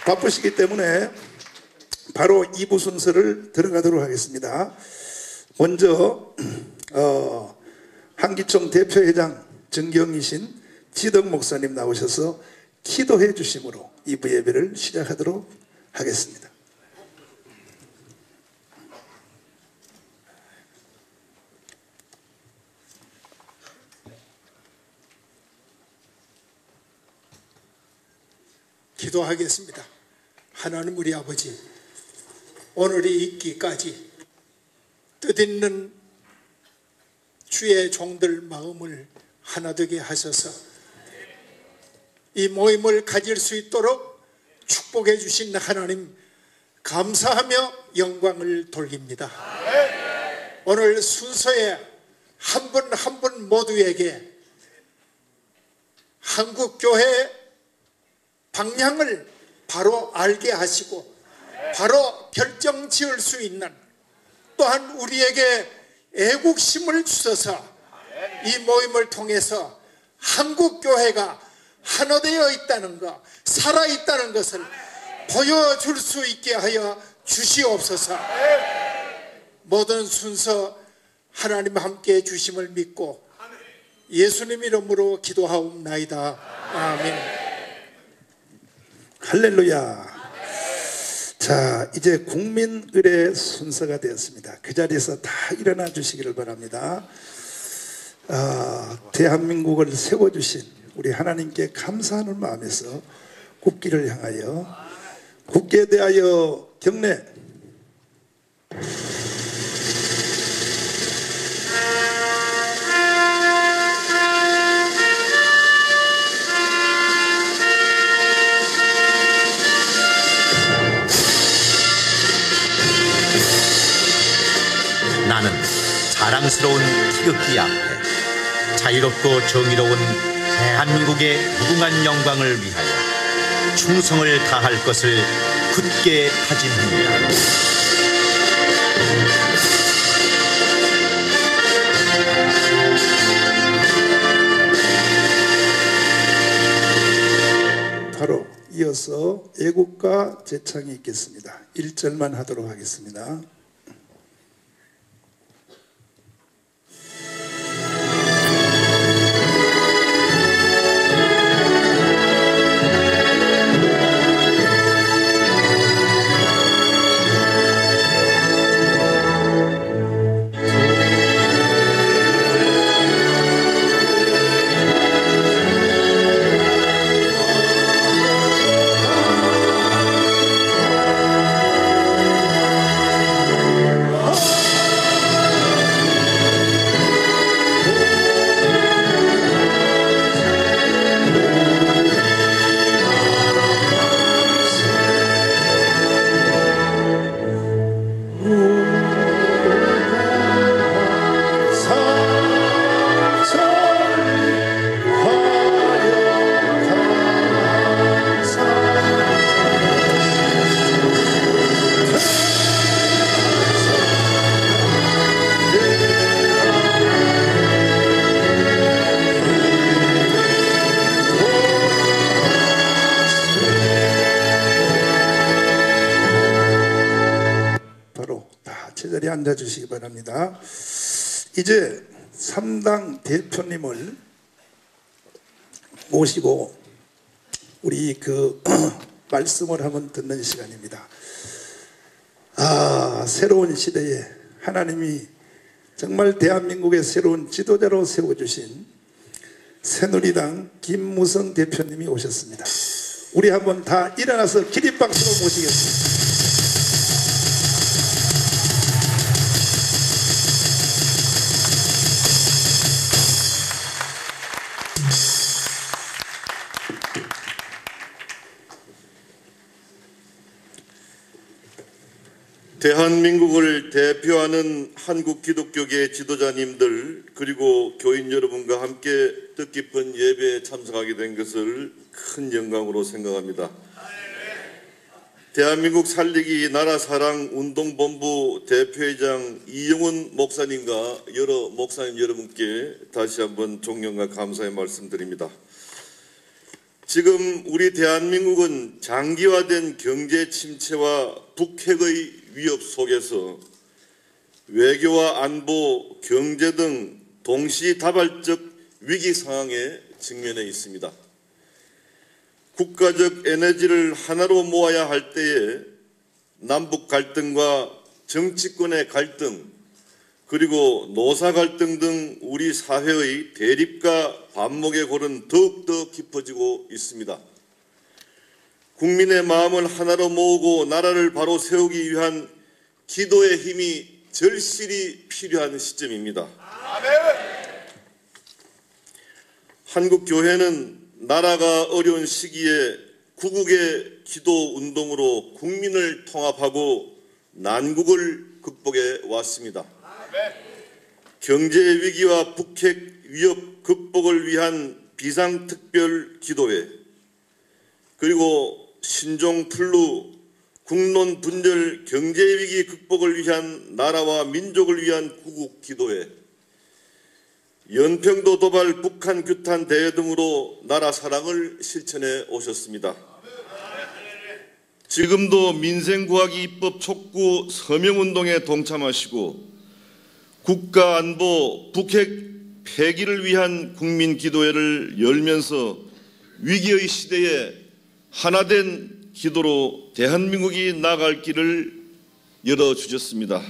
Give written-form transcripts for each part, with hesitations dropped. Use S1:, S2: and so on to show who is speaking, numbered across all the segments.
S1: 바쁘시기 때문에 바로 2부 순서를 들어가도록 하겠습니다. 먼저 한기총 대표회장 정경이신 지덕 목사님 나오셔서 기도해 주심으로 2부 예배를 시작하도록 하겠습니다.
S2: 기도하겠습니다. 하나님 우리 아버지, 오늘이 있기까지 뜻있는 주의 종들 마음을 하나 되게 하셔서 이 모임을 가질 수 있도록 축복해 주신 하나님 감사하며 영광을 돌립니다. 오늘 순서에 한 분 한 분 모두에게 한국교회 방향을 바로 알게 하시고 바로 결정 지을 수 있는, 또한 우리에게 애국심을 주셔서 이 모임을 통해서 한국교회가 하나 되어 있다는 것, 살아있다는 것을 보여줄 수 있게 하여 주시옵소서. 모든 순서 하나님 함께 주심을 믿고 예수님 이름으로 기도하옵나이다. 아멘.
S1: 할렐루야. 자, 이제 국민의례 순서가 되었습니다. 그 자리에서 다 일어나 주시기를 바랍니다. 대한민국을 세워주신 우리 하나님께 감사하는 마음에서 국기를 향하여 국기에 대하여 경례.
S3: 나는 자랑스러운 태극기 앞에 자유롭고 정의로운 대한민국의 무궁한 영광을 위하여 충성을 다할 것을 굳게 다짐합니다.
S1: 바로 이어서 애국가 제창이 있겠습니다. 1절만 하도록 하겠습니다. 제자리에 앉아주시기 바랍니다. 이제 3당 대표님을 모시고 우리 말씀을 한번 듣는 시간입니다. 새로운 시대에 하나님이 정말 대한민국의 새로운 지도자로 세워주신 새누리당 김무성 대표님이 오셨습니다. 우리 한번 다 일어나서 기립박수로 모시겠습니다.
S4: 대한민국을 대표하는 한국 기독교계 지도자님들 그리고 교인 여러분과 함께 뜻깊은 예배에 참석하게 된 것을 큰 영광으로 생각합니다. 대한민국 살리기 나라사랑 운동본부 대표회장 이영훈 목사님과 여러 목사님 여러분께 다시 한번 존경과 감사의 말씀드립니다. 지금 우리 대한민국은 장기화된 경제 침체와 북핵의 위협 속에서 외교와 안보, 경제 등 동시다발적 위기 상황에 직면해 있습니다. 국가적 에너지를 하나로 모아야 할 때에 남북 갈등과 정치권의 갈등, 그리고 노사 갈등 등 우리 사회의 대립과 반목의 골은 더욱더 깊어지고 있습니다. 국민의 마음을 하나로 모으고 나라를 바로 세우기 위한 기도의 힘이 절실히 필요한 시점입니다. 한국 교회는 나라가 어려운 시기에 구국의 기도 운동으로 국민을 통합하고 난국을 극복해 왔습니다. 경제 위기와 북핵 위협 극복을 위한 비상특별 기도회, 그리고 신종 플루, 국론 분열 경제 위기 극복을 위한 나라와 민족을 위한 구국 기도회, 연평도 도발 북한 규탄 대회 등으로 나라 사랑을 실천해 오셨습니다. 지금도 민생구하기 입법 촉구 서명운동에 동참하시고 국가안보 북핵 폐기를 위한 국민기도회를 열면서 위기의 시대에 하나된 기도로 대한민국이 나아갈 길을 열어주셨습니다.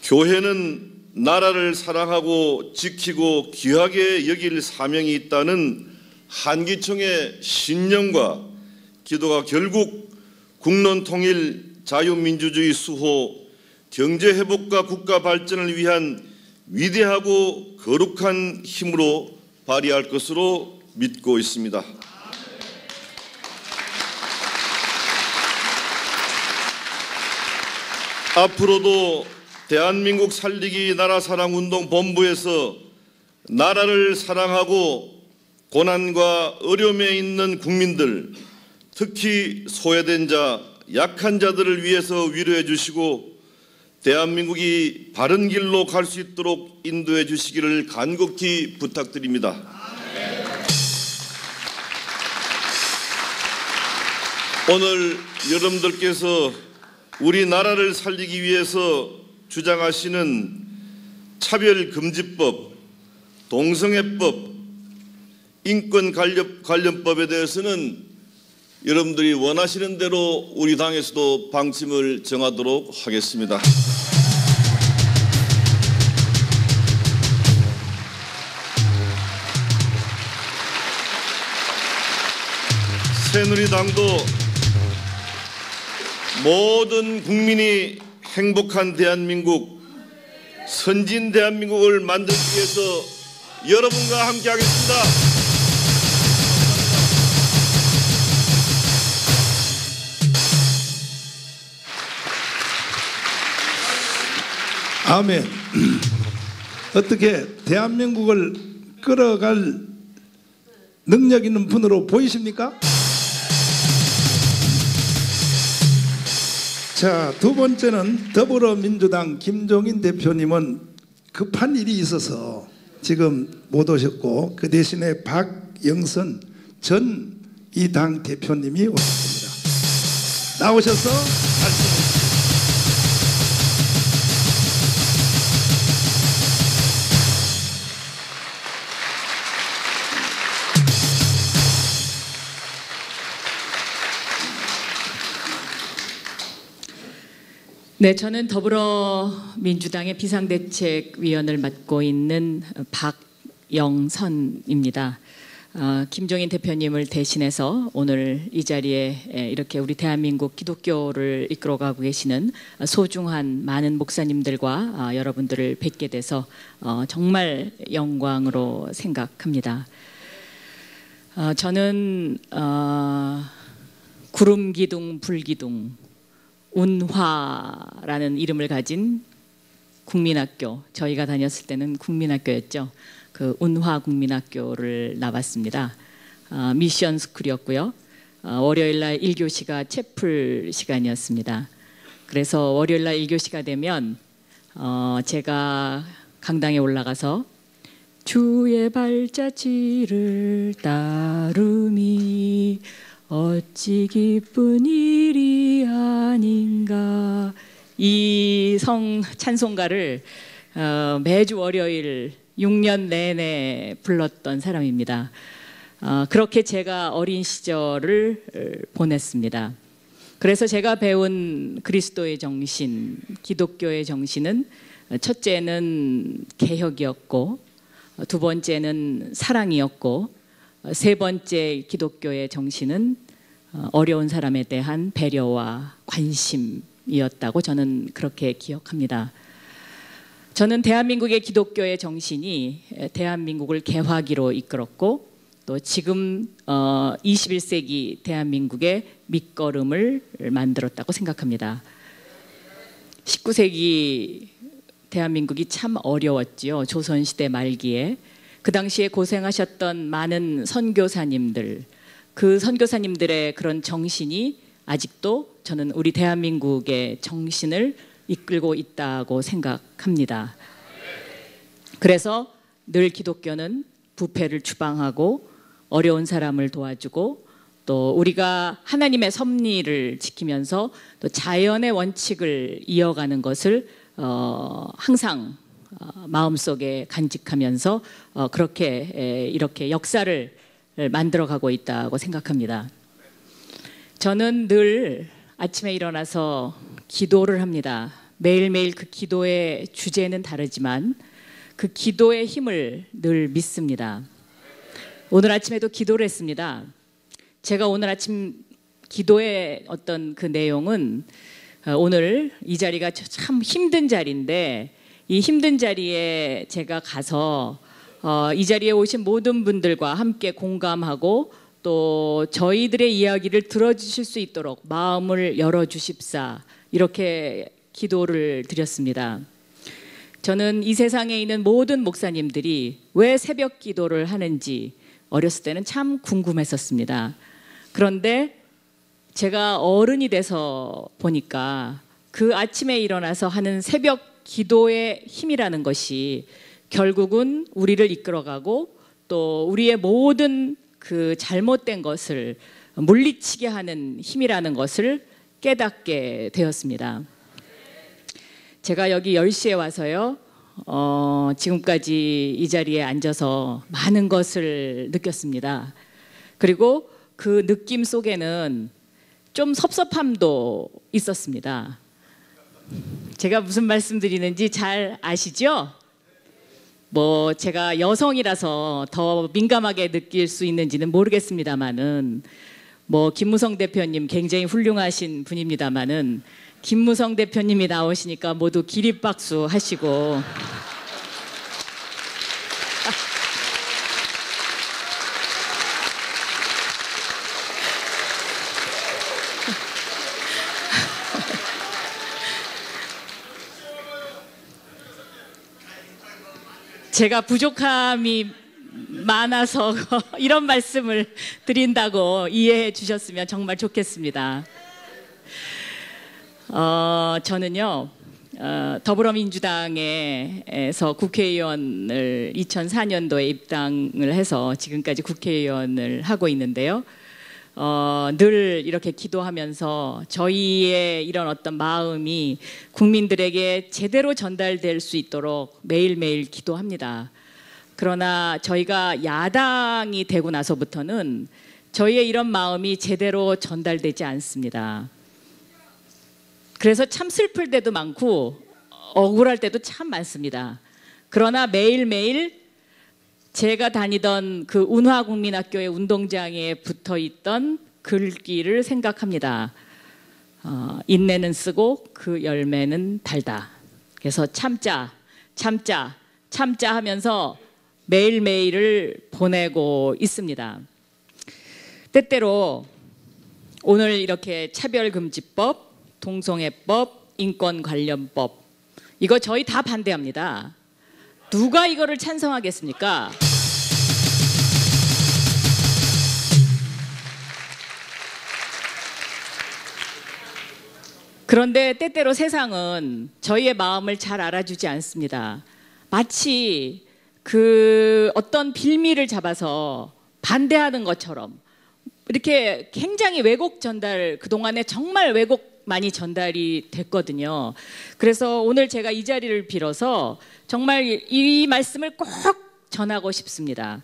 S4: 교회는 나라를 사랑하고 지키고 귀하게 여길 사명이 있다는 한기총의 신념과 기도가 결국 국론 통일, 자유민주주의 수호, 경제 회복과 국가 발전을 위한 위대하고 거룩한 힘으로 발휘할 것으로 믿고 있습니다. 앞으로도 대한민국 살리기 나라사랑운동 본부에서 나라를 사랑하고 고난과 어려움에 있는 국민들, 특히 소외된 자, 약한 자들을 위해서 위로해 주시고 대한민국이 바른 길로 갈 수 있도록 인도해 주시기를 간곡히 부탁드립니다. 오늘 여러분들께서 우리나라를 살리기 위해서 주장하시는 차별금지법, 동성애법, 인권관련법에 대해서는 여러분들이 원하시는 대로 우리 당에서도 방침을 정하도록 하겠습니다. 새누리당도 모든 국민이 행복한 대한민국, 선진 대한민국을 만들기 위해서 여러분과 함께 하겠습니다.
S1: 아멘. 어떻게 대한민국을 끌어갈 능력 있는 분으로 보이십니까? 자, 두 번째는 더불어민주당 김종인 대표님은 급한 일이 있어서 지금 못 오셨고 그 대신에 박영선 전 이 당 대표님이 오셨습니다. 나오셔서 말씀해 주십시오.
S5: 네, 저는 더불어민주당의 비상대책위원을 맡고 있는 박영선입니다. 김종인 대표님을 대신해서 오늘 이 자리에 이렇게 우리 대한민국 기독교를 이끌어가고 계시는 소중한 많은 목사님들과 여러분들을 뵙게 돼서 정말 영광으로 생각합니다. 저는 구름기둥 불기둥 운화라는 이름을 가진 국민학교, 저희가 다녔을 때는 국민학교였죠. 그 운화 국민학교를 나왔습니다. 미션 스쿨이었고요. 월요일날 1교시가 채플 시간이었습니다. 그래서 월요일날 1교시가 되면 제가 강당에 올라가서 주의 발자취를 따름이 어찌 기쁜 일이 아닌가. 이 찬송가를 매주 월요일 6년 내내 불렀던 사람입니다. 그렇게 제가 어린 시절을 보냈습니다. 그래서 제가 배운 그리스도의 정신, 기독교의 정신은 첫째는 개혁이었고, 두 번째는 사랑이었고, 세 번째 기독교의 정신은 어려운 사람에 대한 배려와 관심이었다고 저는 그렇게 기억합니다. 저는 대한민국의 기독교의 정신이 대한민국을 개화기로 이끌었고, 또 지금 21세기 대한민국의 밑거름을 만들었다고 생각합니다. 19세기 대한민국이 참 어려웠지요. 조선시대 말기에. 그 당시에 고생하셨던 많은 선교사님들, 그 선교사님들의 그런 정신이 아직도 저는 우리 대한민국의 정신을 이끌고 있다고 생각합니다. 그래서 늘 기독교는 부패를 추방하고 어려운 사람을 도와주고, 또 우리가 하나님의 섭리를 지키면서 또 자연의 원칙을 이어가는 것을 항상 마음속에 간직하면서 그렇게 이렇게 역사를 만들어가고 있다고 생각합니다. 저는 늘 아침에 일어나서 기도를 합니다. 매일매일 그 기도의 주제는 다르지만 그 기도의 힘을 늘 믿습니다. 오늘 아침에도 기도를 했습니다. 제가 오늘 아침 기도의 어떤 그 내용은, 오늘 이 자리가 참 힘든 자리인데, 이 힘든 자리에 제가 가서 이 자리에 오신 모든 분들과 함께 공감하고 또 저희들의 이야기를 들어주실 수 있도록 마음을 열어주십사, 이렇게 기도를 드렸습니다. 저는 이 세상에 있는 모든 목사님들이 왜 새벽 기도를 하는지 어렸을 때는 참 궁금했었습니다. 그런데 제가 어른이 돼서 보니까 그 아침에 일어나서 하는 새벽 기도의 힘이라는 것이 결국은 우리를 이끌어가고 또 우리의 모든 그 잘못된 것을 물리치게 하는 힘이라는 것을 깨닫게 되었습니다. 제가 여기 10시에 와서요, 지금까지 이 자리에 앉아서 많은 것을 느꼈습니다. 그리고 그 느낌 속에는 좀 섭섭함도 있었습니다. 제가 무슨 말씀 드리는지 잘 아시죠? 뭐 제가 여성이라서 더 민감하게 느낄 수 있는지는 모르겠습니다만은, 뭐 김무성 대표님 굉장히 훌륭하신 분입니다만은 김무성 대표님이 나오시니까 모두 기립박수 하시고 제가 부족함이 많아서 이런 말씀을 드린다고 이해해 주셨으면 정말 좋겠습니다. 저는요, 더불어민주당에서 국회의원을 2004년도에 입당을 해서 지금까지 국회의원을 하고 있는데요. 늘 이렇게 기도하면서 저희의 이런 어떤 마음이 국민들에게 제대로 전달될 수 있도록 매일매일 기도합니다. 그러나 저희가 야당이 되고 나서부터는 저희의 이런 마음이 제대로 전달되지 않습니다. 그래서 참 슬플 때도 많고 억울할 때도 참 많습니다. 그러나 매일매일 제가 다니던 그 운화국민학교의 운동장에 붙어있던 글귀를 생각합니다. 인내는 쓰고 그 열매는 달다. 그래서 참자, 참자, 참자 하면서 매일매일을 보내고 있습니다. 때때로 오늘 이렇게 차별금지법, 동성애법, 인권관련법, 이거 저희 다 반대합니다. 누가 이거를 찬성하겠습니까? 그런데 때때로 세상은 저희의 마음을 잘 알아주지 않습니다. 마치 그 어떤 빌미를 잡아서 반대하는 것처럼 이렇게 굉장히 왜곡 전달, 그동안에 정말 왜곡 많이 전달이 됐거든요. 그래서 오늘 제가 이 자리를 빌어서 정말 이 말씀을 꼭 전하고 싶습니다.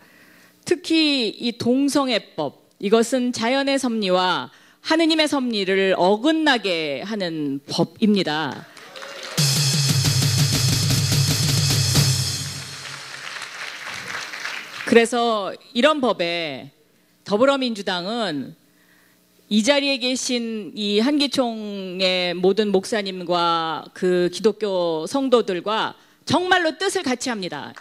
S5: 특히 이 동성애법, 이것은 자연의 섭리와 하느님의 섭리를 어긋나게 하는 법입니다. 그래서 이런 법에 더불어민주당은 이 자리에 계신 이 한기총의 모든 목사님과 그 기독교 성도들과 정말로 뜻을 같이 합니다.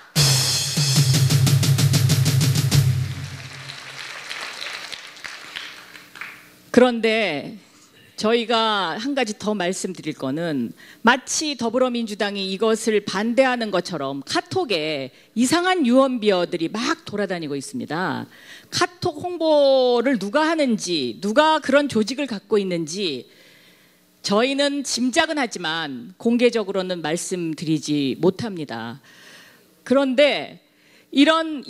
S5: 그런데 저희가 한 가지 더 말씀드릴 거는, 마치 더불어민주당이 이것을 반대하는 것처럼 카톡에 이상한 유언비어들이 막 돌아다니고 있습니다. 카톡 홍보를 누가 하는지, 누가 그런 조직을 갖고 있는지 저희는 짐작은 하지만 공개적으로는 말씀드리지 못합니다. 그런데 이런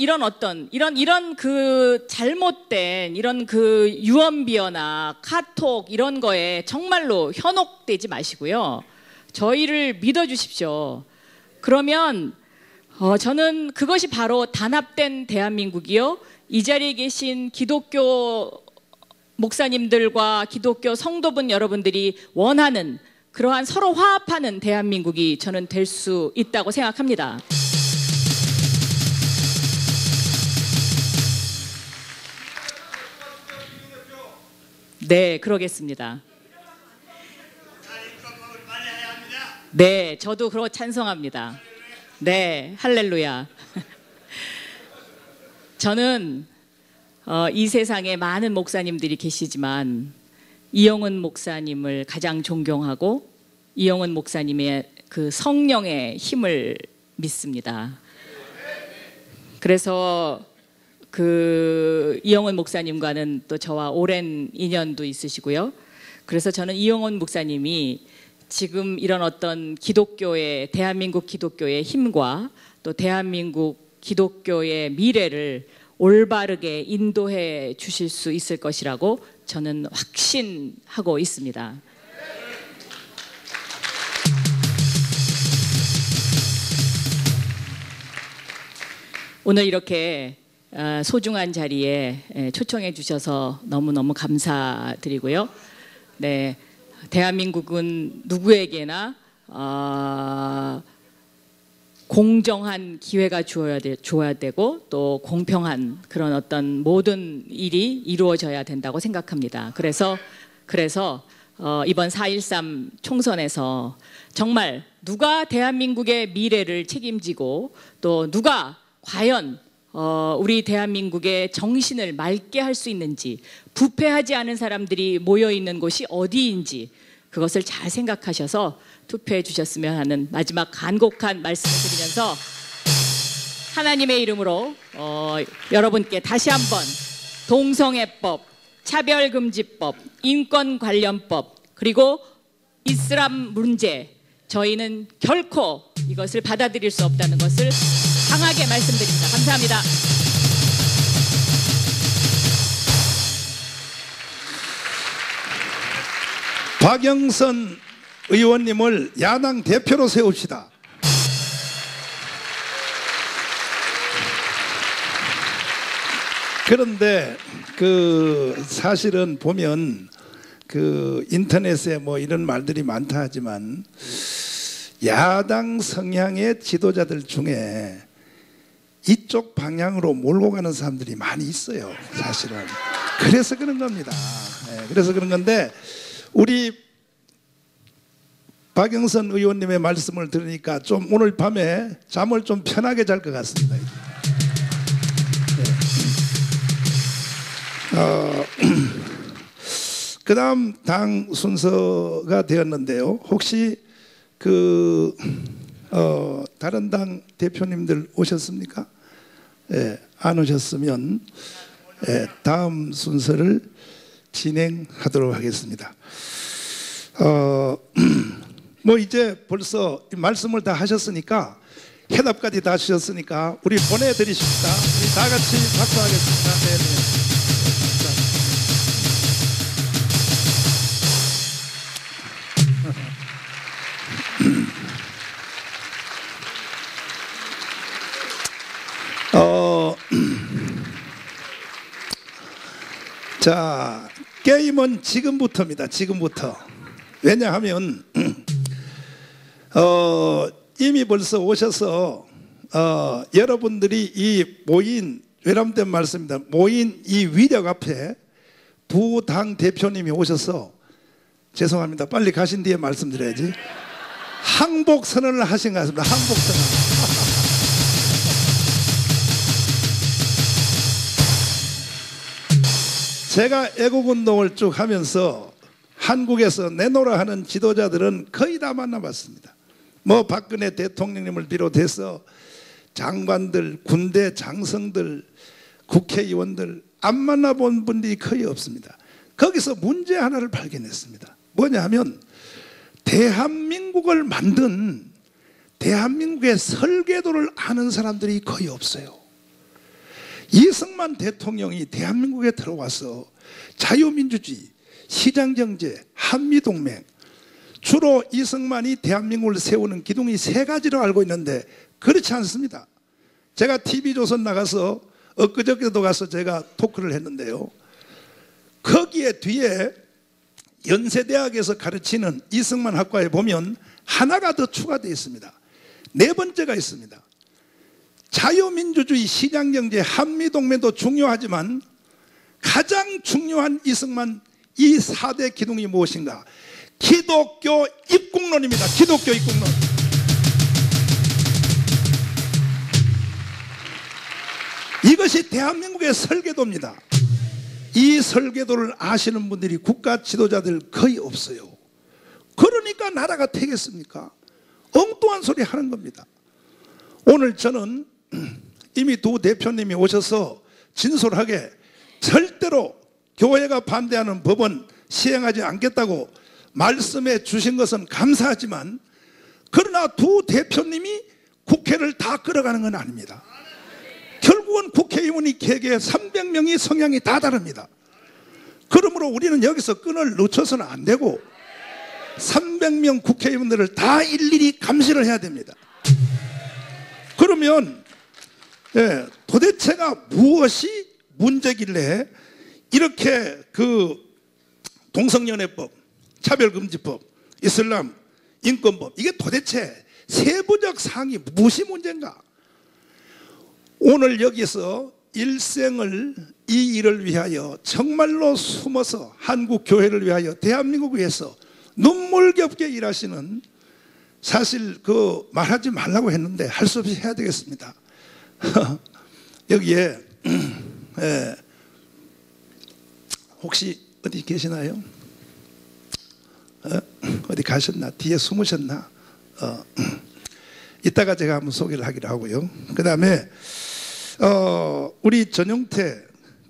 S5: 그 잘못된 이런 그 유언비어나 카톡 이런 거에 정말로 현혹되지 마시고요. 저희를 믿어주십시오. 그러면 저는 그것이 바로 단합된 대한민국이요, 이 자리에 계신 기독교 목사님들과 기독교 성도분 여러분들이 원하는 그러한 서로 화합하는 대한민국이 저는 될 수 있다고 생각합니다. 네, 그러겠습니다. 네, 저도 그거 찬성합니다. 네, 할렐루야. 저는 이 세상에 많은 목사님들이 계시지만 이영훈 목사님을 가장 존경하고 이영훈 목사님의 그 성령의 힘을 믿습니다. 그래서 그 이영훈 목사님과는 또 저와 오랜 인연도 있으시고요. 그래서 저는 이영훈 목사님이 지금 이런 어떤 기독교의, 대한민국 기독교의 힘과 또 대한민국 기독교의 미래를 올바르게 인도해 주실 수 있을 것이라고 저는 확신하고 있습니다. 오늘 이렇게 소중한 자리에 초청해 주셔서 너무너무 감사드리고요. 네, 대한민국은 누구에게나 공정한 기회가 주어야 되고 또 공평한 그런 어떤 모든 일이 이루어져야 된다고 생각합니다. 그래서 이번 4.13 총선에서 정말 누가 대한민국의 미래를 책임지고 또 누가 과연 우리 대한민국의 정신을 맑게 할 수 있는지, 부패하지 않은 사람들이 모여있는 곳이 어디인지 그것을 잘 생각하셔서 투표해 주셨으면 하는 마지막 간곡한 말씀을 드리면서 하나님의 이름으로 여러분께 다시 한번 동성애법, 차별금지법, 인권관련법, 그리고 이슬람 문제, 저희는 결코 이것을 받아들일 수 없다는 것을 강하게 말씀드립니다. 감사합니다.
S1: 박영선 의원님을 야당 대표로 세웁시다. 그런데 그 사실은 보면 그 인터넷에 뭐 이런 말들이 많다 하지만 야당 성향의 지도자들 중에 이쪽 방향으로 몰고 가는 사람들이 많이 있어요, 사실은. 그래서 그런 겁니다. 그래서 그런 건데, 우리 박영선 의원님의 말씀을 들으니까 좀 오늘 밤에 잠을 좀 편하게 잘 것 같습니다. 그 다음 당 순서가 되었는데요. 혹시 다른 당 대표님들 오셨습니까? 안 오셨으면 다음 순서를 진행하도록 하겠습니다. 뭐 이제 벌써 말씀을 다 하셨으니까 해답까지 다 주셨으니까 우리 보내드리십시다. 우리 다 같이 박수하겠습니다. 네. 자, 게임은 지금부터입니다. 지금부터. 왜냐하면 이미 벌써 오셔서 여러분들이 이 모인, 외람된 말씀입니다. 모인 이 위력 앞에 두 당 대표님이 오셔서, 죄송합니다. 빨리 가신 뒤에 말씀드려야지. 항복 선언을 하신 것 같습니다. 항복 선언. 제가 애국운동을 쭉 하면서 한국에서 내노라 하는 지도자들은 거의 다 만나봤습니다. 뭐 박근혜 대통령님을 비롯해서 장관들, 군대 장성들, 국회의원들 안 만나본 분들이 거의 없습니다. 거기서 문제 하나를 발견했습니다. 뭐냐 하면 대한민국을 만든 대한민국의 설계도를 아는 사람들이 거의 없어요. 이승만 대통령이 대한민국에 들어와서 자유민주주의, 시장경제, 한미동맹, 주로 이승만이 대한민국을 세우는 기둥이 세 가지로 알고 있는데 그렇지 않습니다. 제가 TV조선 나가서 엊그저께도 가서 제가 토크를 했는데요, 거기에 뒤에 연세대학에서 가르치는 이승만 학과에 보면 하나가 더 추가되어 있습니다. 네 번째가 있습니다. 자유민주주의, 시장경제, 한미동맹도 중요하지만 가장 중요한 이승만 이 4대 기둥이 무엇인가? 기독교 입국론입니다. 기독교 입국론. 이것이 대한민국의 설계도입니다. 이 설계도를 아시는 분들이 국가 지도자들 거의 없어요. 그러니까 나라가 되겠습니까? 엉뚱한 소리 하는 겁니다. 오늘 저는 이미 두 대표님이 오셔서 진솔하게 절대로 교회가 반대하는 법은 시행하지 않겠다고 말씀해 주신 것은 감사하지만, 그러나 두 대표님이 국회를 다 끌어가는 건 아닙니다. 결국은 국회의원이 개개 300명이 성향이 다 다릅니다. 그러므로 우리는 여기서 끈을 놓쳐서는 안 되고 300명 국회의원들을 다 일일이 감시를 해야 됩니다. 그러면 도대체가 무엇이 문제길래 이렇게 그 동성연애법, 차별금지법, 이슬람, 인권법, 이게 도대체 세부적 사항이 무엇이 문제인가? 오늘 여기서 일생을 이 일을 위하여 정말로 숨어서 한국 교회를 위하여 대한민국을 위해서 눈물겹게 일하시는, 사실 그 말하지 말라고 했는데 할 수 없이 해야 되겠습니다. 여기에 혹시 어디 계시나요? 어디 가셨나? 뒤에 숨으셨나? 이따가 제가 한번 소개를 하기로 하고요. 그 다음에 우리 전용태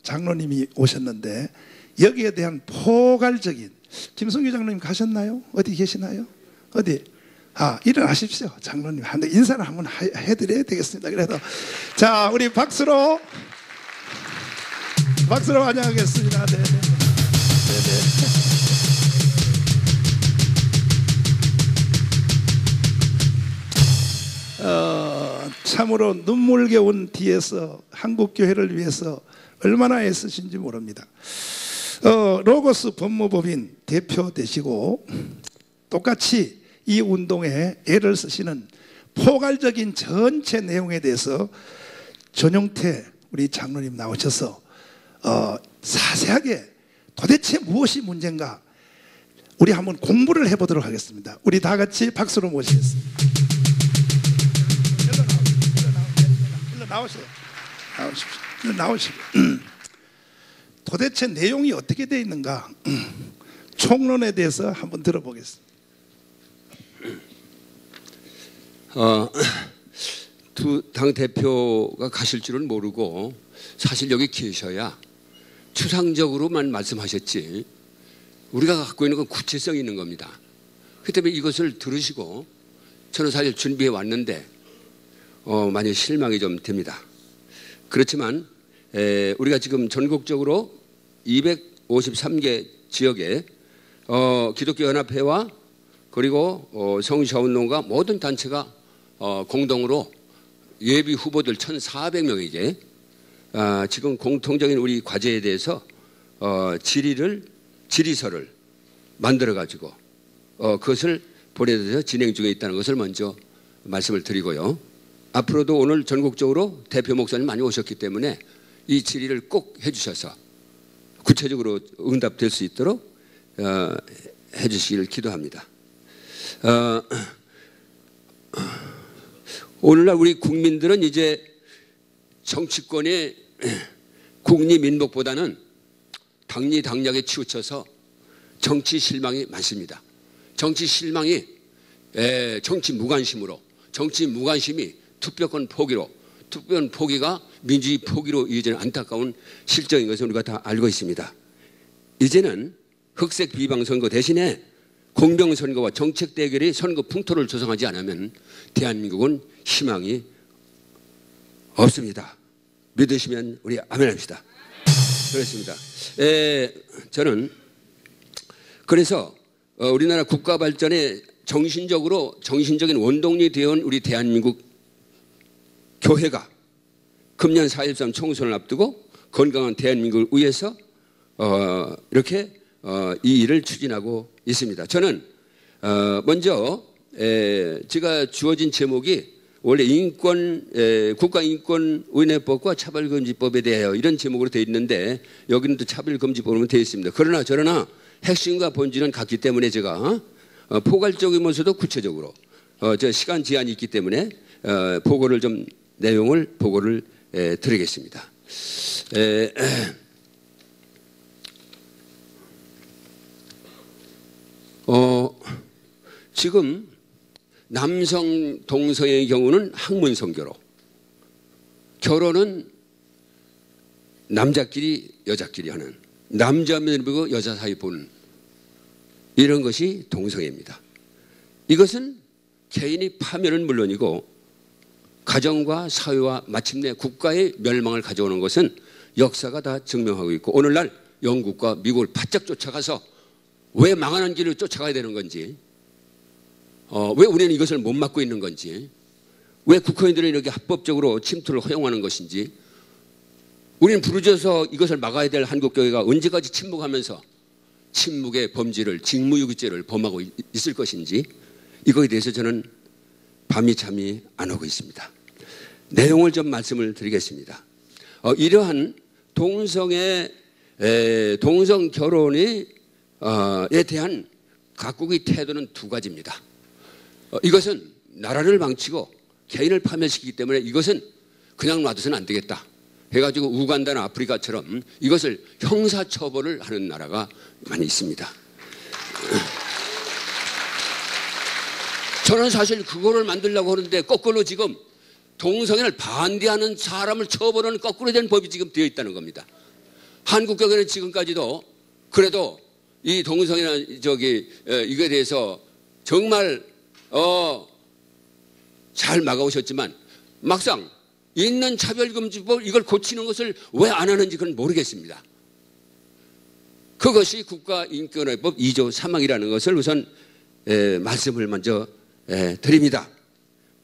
S1: 장로님이 오셨는데 여기에 대한 포괄적인, 김성규 장로님 가셨나요? 어디 계시나요? 어디? 일어나십시오. 장로님 인사를 한번 해드려야 되겠습니다. 그래서 자, 우리 박수로 환영하겠습니다. 네. 참으로 눈물겨운 뒤에서 한국교회를 위해서 얼마나 애쓰신지 모릅니다. 로고스 법무법인 대표 되시고 똑같이 이 운동에 애를 쓰시는 포괄적인 전체 내용에 대해서 전용태 우리 장로님 나오셔서 자세하게 도대체 무엇이 문제인가 우리 한번 공부를 해보도록 하겠습니다. 우리 다 같이 박수로 모시겠습니다. 나오시고 도대체 내용이 어떻게 되어 있는가 총론에 대해서 한번 들어보겠습니다.
S6: 두 당 대표가 가실 줄은 모르고 사실 여기 계셔야 추상적으로만 말씀하셨지 우리가 갖고 있는 건 구체성이 있는 겁니다. 그 때문에 이것을 들으시고 저는 사실 준비해 왔는데 많이 실망이 좀 됩니다. 그렇지만 우리가 지금 전국적으로 253개 지역에 기독교연합회와 그리고 성시자운동가 모든 단체가 공동으로 예비 후보들 1,400명에게 지금 공통적인 우리 과제에 대해서 질의서를 만들어 가지고 그것을 보내서 진행 중에 있다는 것을 먼저 말씀을 드리고요. 앞으로도 오늘 전국적으로 대표 목사님 많이 오셨기 때문에 이 질의를 꼭 해주셔서 구체적으로 응답될 수 있도록 해주시기를 기도합니다. 오늘날 우리 국민들은 이제 정치권의 국리민복보다는 당리당략에 치우쳐서 정치 실망이 많습니다. 정치 실망이 정치 무관심으로, 정치 무관심이 투표권 포기로, 투표권 포기가 민주주의 포기로 이어지는 안타까운 실정인 것을 우리가 다 알고 있습니다. 이제는 흑색 비방선거 대신에 공정선거와 정책 대결이 선거 풍토를 조성하지 않으면 대한민국은 희망이 없습니다. 믿으시면 우리 아멘합시다. 그렇습니다. 저는 그래서 우리나라 국가 발전에 정신적인 원동력이 되어온 우리 대한민국 교회가 금년 4.13 총선을 앞두고 건강한 대한민국을 위해서 이렇게 이 일을 추진하고 있습니다. 저는 먼저 제가 주어진 제목이 원래 국가인권위원회법과 차별금지법에 대하여 이런 제목으로 되어 있는데 여기는 또 차별금지법으로 되어 있습니다. 그러나 핵심과 본질은 같기 때문에 제가 포괄적이면서도 구체적으로 저 시간 제한이 있기 때문에 내용을 보고를 드리겠습니다. 지금 남성 동성의 경우는 학문성교로, 결혼은 남자끼리 여자끼리 하는, 남자면 보고 여자 사이 보는 이런 것이 동성애입니다. 이것은 개인의 파멸은 물론이고 가정과 사회와 마침내 국가의 멸망을 가져오는 것은 역사가 다 증명하고 있고, 오늘날 영국과 미국을 바짝 쫓아가서 왜 망하는 길을 쫓아가야 되는 건지, 왜 우리는 이것을 못 막고 있는 건지, 왜 국회의원들은 이렇게 합법적으로 침투를 허용하는 것인지, 우리는 부르짖어서 이것을 막아야 될 한국교회가 언제까지 침묵하면서 침묵의 범죄를, 직무유기죄를 범하고 있을 것인지, 이거에 대해서 저는 밤이 잠이 안 오고 있습니다. 내용을 좀 말씀을 드리겠습니다. 이러한 동성 결혼에 대한 각국의 태도는 두 가지입니다. 이것은 나라를 망치고 개인을 파멸시키기 때문에 이것은 그냥 놔둬서는 안 되겠다 해가지고 우간다나 아프리카처럼 이것을 형사처벌을 하는 나라가 많이 있습니다. 저는 사실 그거를 만들려고 하는데 거꾸로 지금 동성애를 반대하는 사람을 처벌하는 거꾸로 된 법이 지금 되어 있다는 겁니다. 한국교회는 지금까지도 그래도 이 동성애나 이거에 대해서 정말 잘 막아오셨지만 막상 있는 차별금지법 이걸 고치는 것을 왜 안 하는지 그건 모르겠습니다. 그것이 국가인권위법 2조 3항이라는 것을 우선 말씀을 먼저 드립니다.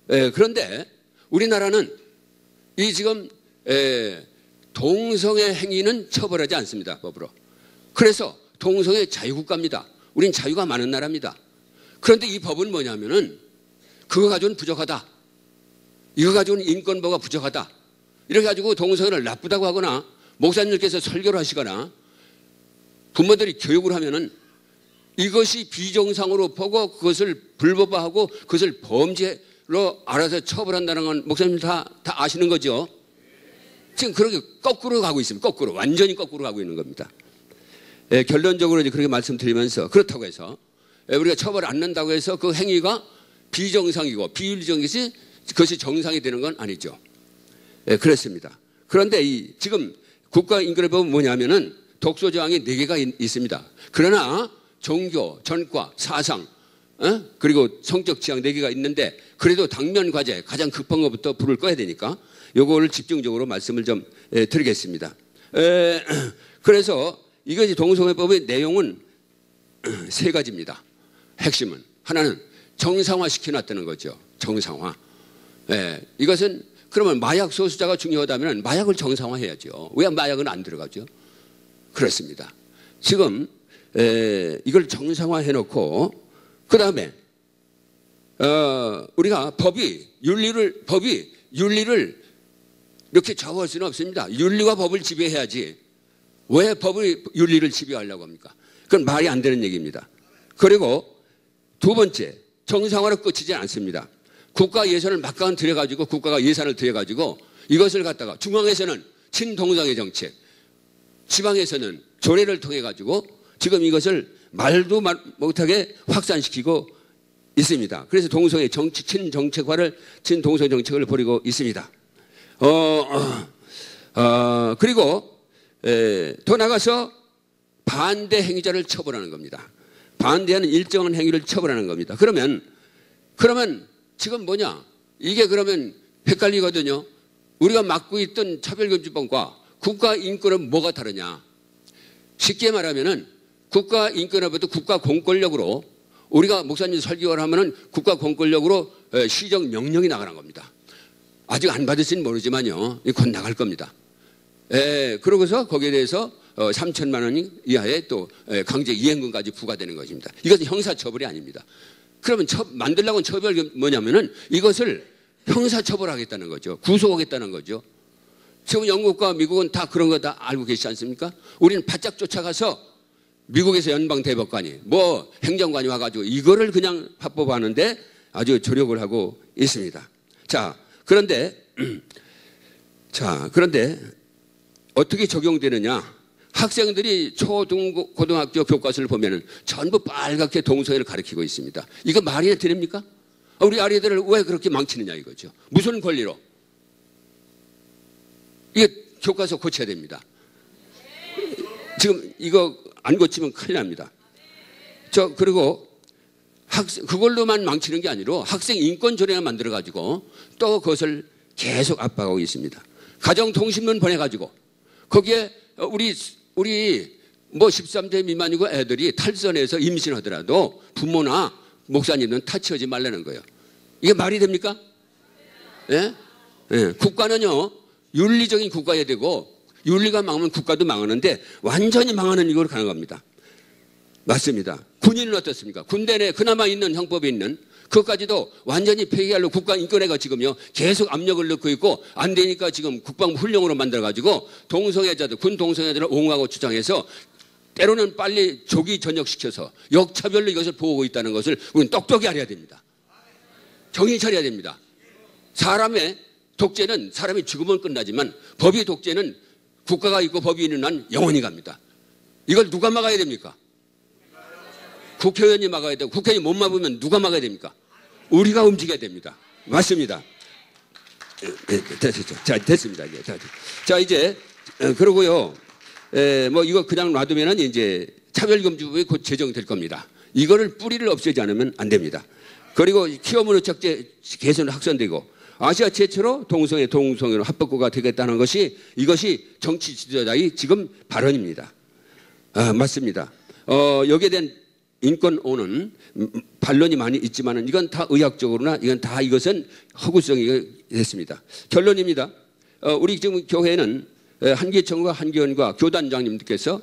S6: 그런데 우리나라는 이 지금 동성애 행위는 처벌하지 않습니다. 법으로. 그래서 동성애 자유국가입니다. 우린 자유가 많은 나라입니다. 그런데 이 법은 뭐냐면은 그거 가지고는 부족하다. 이거 가지고는 인권보호가 부족하다. 이렇게 가지고 동성애를 나쁘다고 하거나 목사님들께서 설교를 하시거나 부모들이 교육을 하면은 이것이 비정상으로 보고 그것을 불법화하고 그것을 범죄로 알아서 처벌한다는 건 목사님 다 아시는 거죠. 지금 그렇게 거꾸로 가고 있습니다. 거꾸로. 완전히 거꾸로 가고 있는 겁니다. 결론적으로 이제 그렇게 말씀드리면서 그렇다고 해서 우리가 처벌 안 한다고 해서 그 행위가 비정상이고 비윤리적인 그것이 정상이 되는 건 아니죠. 그렇습니다. 그런데 지금 국가인권법은 뭐냐면은 독소조항이 4개가 있습니다. 그러나 종교, 전과, 사상 그리고 성적 지향 4개가 있는데 그래도 당면 과제 가장 급한 것부터 불을 꺼야 되니까 요거를 집중적으로 말씀을 좀 드리겠습니다. 그래서 이것이 동성애법의 내용은 3가지입니다. 핵심은 하나는 정상화 시켜놨다는 거죠. 정상화. 이것은 그러면 마약 소수자가 중요하다면 마약을 정상화해야죠. 왜 마약은 안 들어가죠? 그렇습니다. 지금 이걸 정상화해놓고 그 다음에 우리가 법이 윤리를 이렇게 좌우할 수는 없습니다. 윤리가 법을 지배해야지. 왜 법이 윤리를 지배하려고 합니까? 그건 말이 안 되는 얘기입니다. 그리고 2번째, 정상화로 끝이지 않습니다. 국가 예산을 막강 들여가지고 국가가 예산을 들여가지고 이것을 갖다가 중앙에서는 친동성애 정책, 지방에서는 조례를 통해 가지고 지금 이것을 말도 못하게 확산시키고 있습니다. 그래서 동성애 친동성애 정책을 벌이고 있습니다. 그리고 더 나가서 반대 행위자를 처벌하는 겁니다. 반대하는 일정한 행위를 처벌하는 겁니다. 그러면 지금 뭐냐? 이게 그러면 헷갈리거든요. 우리가 맡고 있던 차별금지법과 국가인권은 뭐가 다르냐? 쉽게 말하면은 국가인권법도 국가공권력으로 우리가 목사님 설교를 하면은 국가공권력으로 시정 명령이 나가는 겁니다. 아직 안 받으시는 모르지만요. 곧 나갈 겁니다. 그러고서 거기에 대해서 3천만 원 이하의 또 강제 이행금까지 부과되는 것입니다. 이것은 형사처벌이 아닙니다. 그러면 만들려고 하는 처벌이 뭐냐면은 이것을 형사처벌하겠다는 거죠. 구속하겠다는 거죠. 지금 영국과 미국은 다 그런 거 다 알고 계시지 않습니까? 우리는 바짝 쫓아가서 미국에서 연방대법관이 행정관이 와가지고 이거를 그냥 합법화하는데 아주 조력을 하고 있습니다. 그런데 어떻게 적용되느냐? 학생들이 고등학교 교과서를 보면은 전부 빨갛게 동성애를 가르치고 있습니다. 이거 말이 됩니까? 우리 아이들을 왜 그렇게 망치느냐 이거죠. 무슨 권리로? 이게 교과서 고쳐야 됩니다. 지금 이거 안 고치면 큰일 납니다. 그리고 그걸로만 망치는 게 아니라 학생 인권 조례를 만들어 가지고 또 그것을 계속 압박하고 있습니다. 가정통신문 보내가지고 거기에 우리 13세 미만이고 애들이 탈선해서 임신하더라도 부모나 목사님은 타치하지 말라는 거예요. 이게 말이 됩니까? 국가는요 윤리적인 국가여야 되고 윤리가 망하면 국가도 망하는데 완전히 망하는 이걸 가는 겁니다. 맞습니다. 군인은 어떻습니까? 군대 내 그나마 있는 형법이 있는 그것까지도 완전히 폐기하려고 국가인권회가 지금요 계속 압력을 넣고 있고 안 되니까 지금 국방부 훈령으로 만들어가지고 동성애자들 군 동성애자들을 옹호하고 주장해서 때로는 빨리 조기 전역시켜서 역차별로 이것을 보호하고 있다는 것을 우리는 똑똑히 알아야 됩니다. 정신 차려야 됩니다. 사람의 독재는 사람이 죽으면 끝나지만 법의 독재는 국가가 있고 법이 있는 한 영원히 갑니다. 이걸 누가 막아야 됩니까? 국회의원이 막아야 되고 국회의원이 못 막으면 누가 막아야 됩니까? 우리가 움직여야 됩니다. 맞습니다. 됐습니다. 이제 그러고요. 이거 그냥 놔두면은 이제 차별금지법이 곧 제정될 겁니다. 이거를 뿌리를 없애지 않으면 안 됩니다. 그리고 키워문어착제 개선 확산되고 아시아 최초로 동성애로 합법화가 되겠다는 이것이 정치 지도자의 지금 발언입니다. 맞습니다. 여기에 대한 인권오는 반론이 많이 있지만은 이건 다 의학적으로나 이것은 허구성이 됐습니다. 결론입니다. 우리 지금 교회는 한기총과 한기원과 교단장님들께서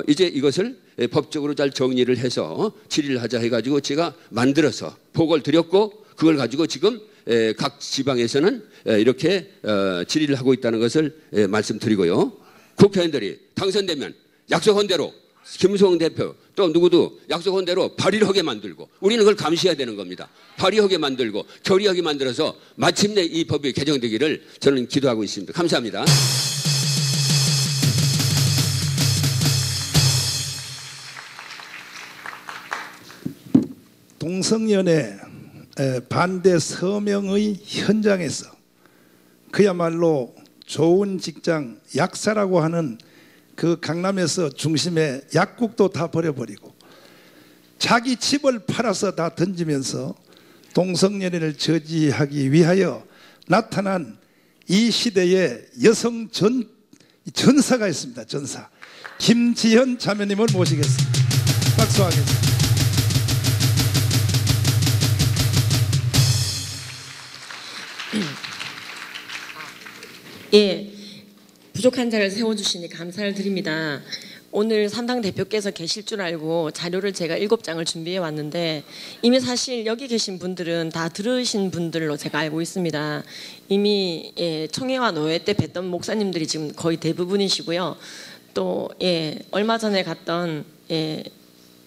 S6: 이제 이것을 법적으로 잘 정리를 해서 질의를 하자 해가지고 제가 만들어서 보고를 드렸고 그걸 가지고 지금 각 지방에서는 이렇게 질의를 하고 있다는 것을 말씀드리고요. 국회의원들이 당선되면 약속한 대로 김수홍 대표 또 누구도 약속한 대로 발의하게 만들고 우리는 그걸 감시해야 되는 겁니다. 발의하게 만들고 결의하게 만들어서 마침내 이 법이 개정되기를 저는 기도하고 있습니다. 감사합니다.
S1: 동성연애 반대 서명의 현장에서 그야말로 좋은 직장 약사라고 하는 그 강남에서 중심에 약국도 다 버려버리고 자기 집을 팔아서 다 던지면서 동성연애를 저지하기 위하여 나타난 이 시대의 여성 전사가 있습니다. 전사 김지현 자매님을 모시겠습니다. 박수하겠습니다.
S7: 예, 부족한 자를 세워주시니 감사를 드립니다. 오늘 3당 대표께서 계실 줄 알고 자료를 제가 7장을 준비해 왔는데 이미 사실 여기 계신 분들은 다 들으신 분들로 제가 알고 있습니다. 이미 총회와 노회 때 뵀던 목사님들이 지금 거의 대부분이시고요. 또 얼마 전에 갔던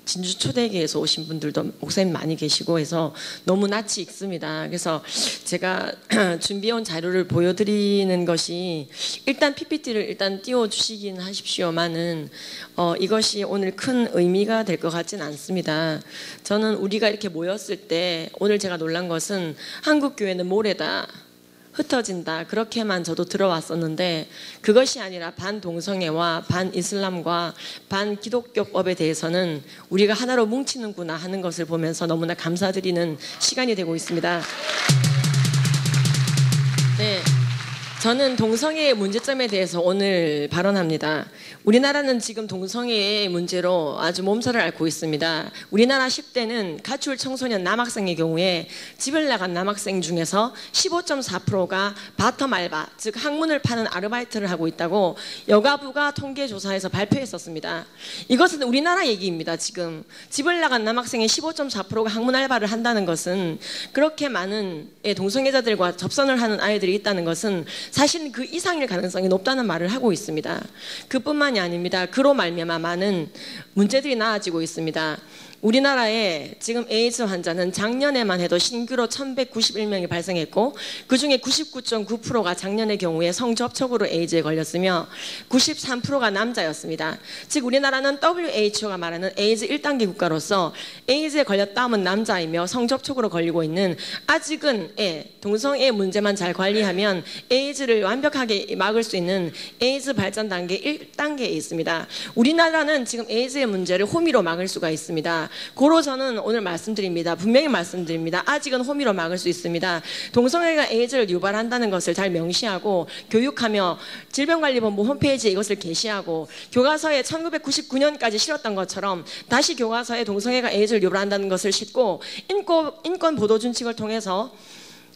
S7: 진주 초대교회에서 오신 분들도 목사님 많이 계시고 해서 너무 낯이 익습니다. 그래서 제가 준비해온 자료를 보여드리는 것이 일단 PPT를 일단 띄워주시긴 하십시오만은 이것이 오늘 큰 의미가 될 것 같진 않습니다. 저는 우리가 이렇게 모였을 때 오늘 제가 놀란 것은 한국교회는 모래다, 흩어진다, 그렇게만 저도 들어왔었는데 그것이 아니라 반동성애와 반이슬람과 반기독교법에 대해서는 우리가 하나로 뭉치는구나 하는 것을 보면서 너무나 감사드리는 시간이 되고 있습니다. 네, 저는 동성애의 문제점에 대해서 오늘 발언합니다. 우리나라는 지금 동성애의 문제로 아주 몸살을 앓고 있습니다. 우리나라 10대는 가출 청소년 남학생의 경우에 집을 나간 남학생 중에서 15.4%가 바텀 알바, 즉 학문을 파는 아르바이트를 하고 있다고 여가부가 통계조사에서 발표했었습니다. 이것은 우리나라 얘기입니다. 지금 집을 나간 남학생의 15.4%가 학문 알바를 한다는 것은 그렇게 많은 동성애자들과 접선을 하는 아이들이 있다는 것은 사실 그 이상일 가능성이 높다는 말을 하고 있습니다. 그뿐만이 아닙니다. 그로 말미암아 많은 문제들이 나아지고 있습니다. 우리나라에 지금 에이즈 환자는 작년에만 해도 신규로 1191명이 발생했고 그중에 99.9%가 작년의 경우에 성접촉으로 에이즈에 걸렸으며 93%가 남자였습니다. 즉 우리나라는 WHO가 말하는 에이즈 1단계 국가로서 에이즈에 걸렸다 하면 남자이며 성접촉으로 걸리고 있는 아직은 동성애 문제만 잘 관리하면 에이즈를 완벽하게 막을 수 있는 에이즈 발전 단계 1단계에 있습니다. 우리나라는 지금 에이즈의 문제를 호미로 막을 수가 있습니다. 고로 저는 오늘 말씀드립니다. 분명히 말씀드립니다. 아직은 호미로 막을 수 있습니다. 동성애가 에이즈를 유발한다는 것을 잘 명시하고 교육하며 질병관리본부 홈페이지에 이것을 게시하고 교과서에 1999년까지 실었던 것처럼 다시 교과서에 동성애가 에이즈를 유발한다는 것을 싣고 인권 보도 준칙을 통해서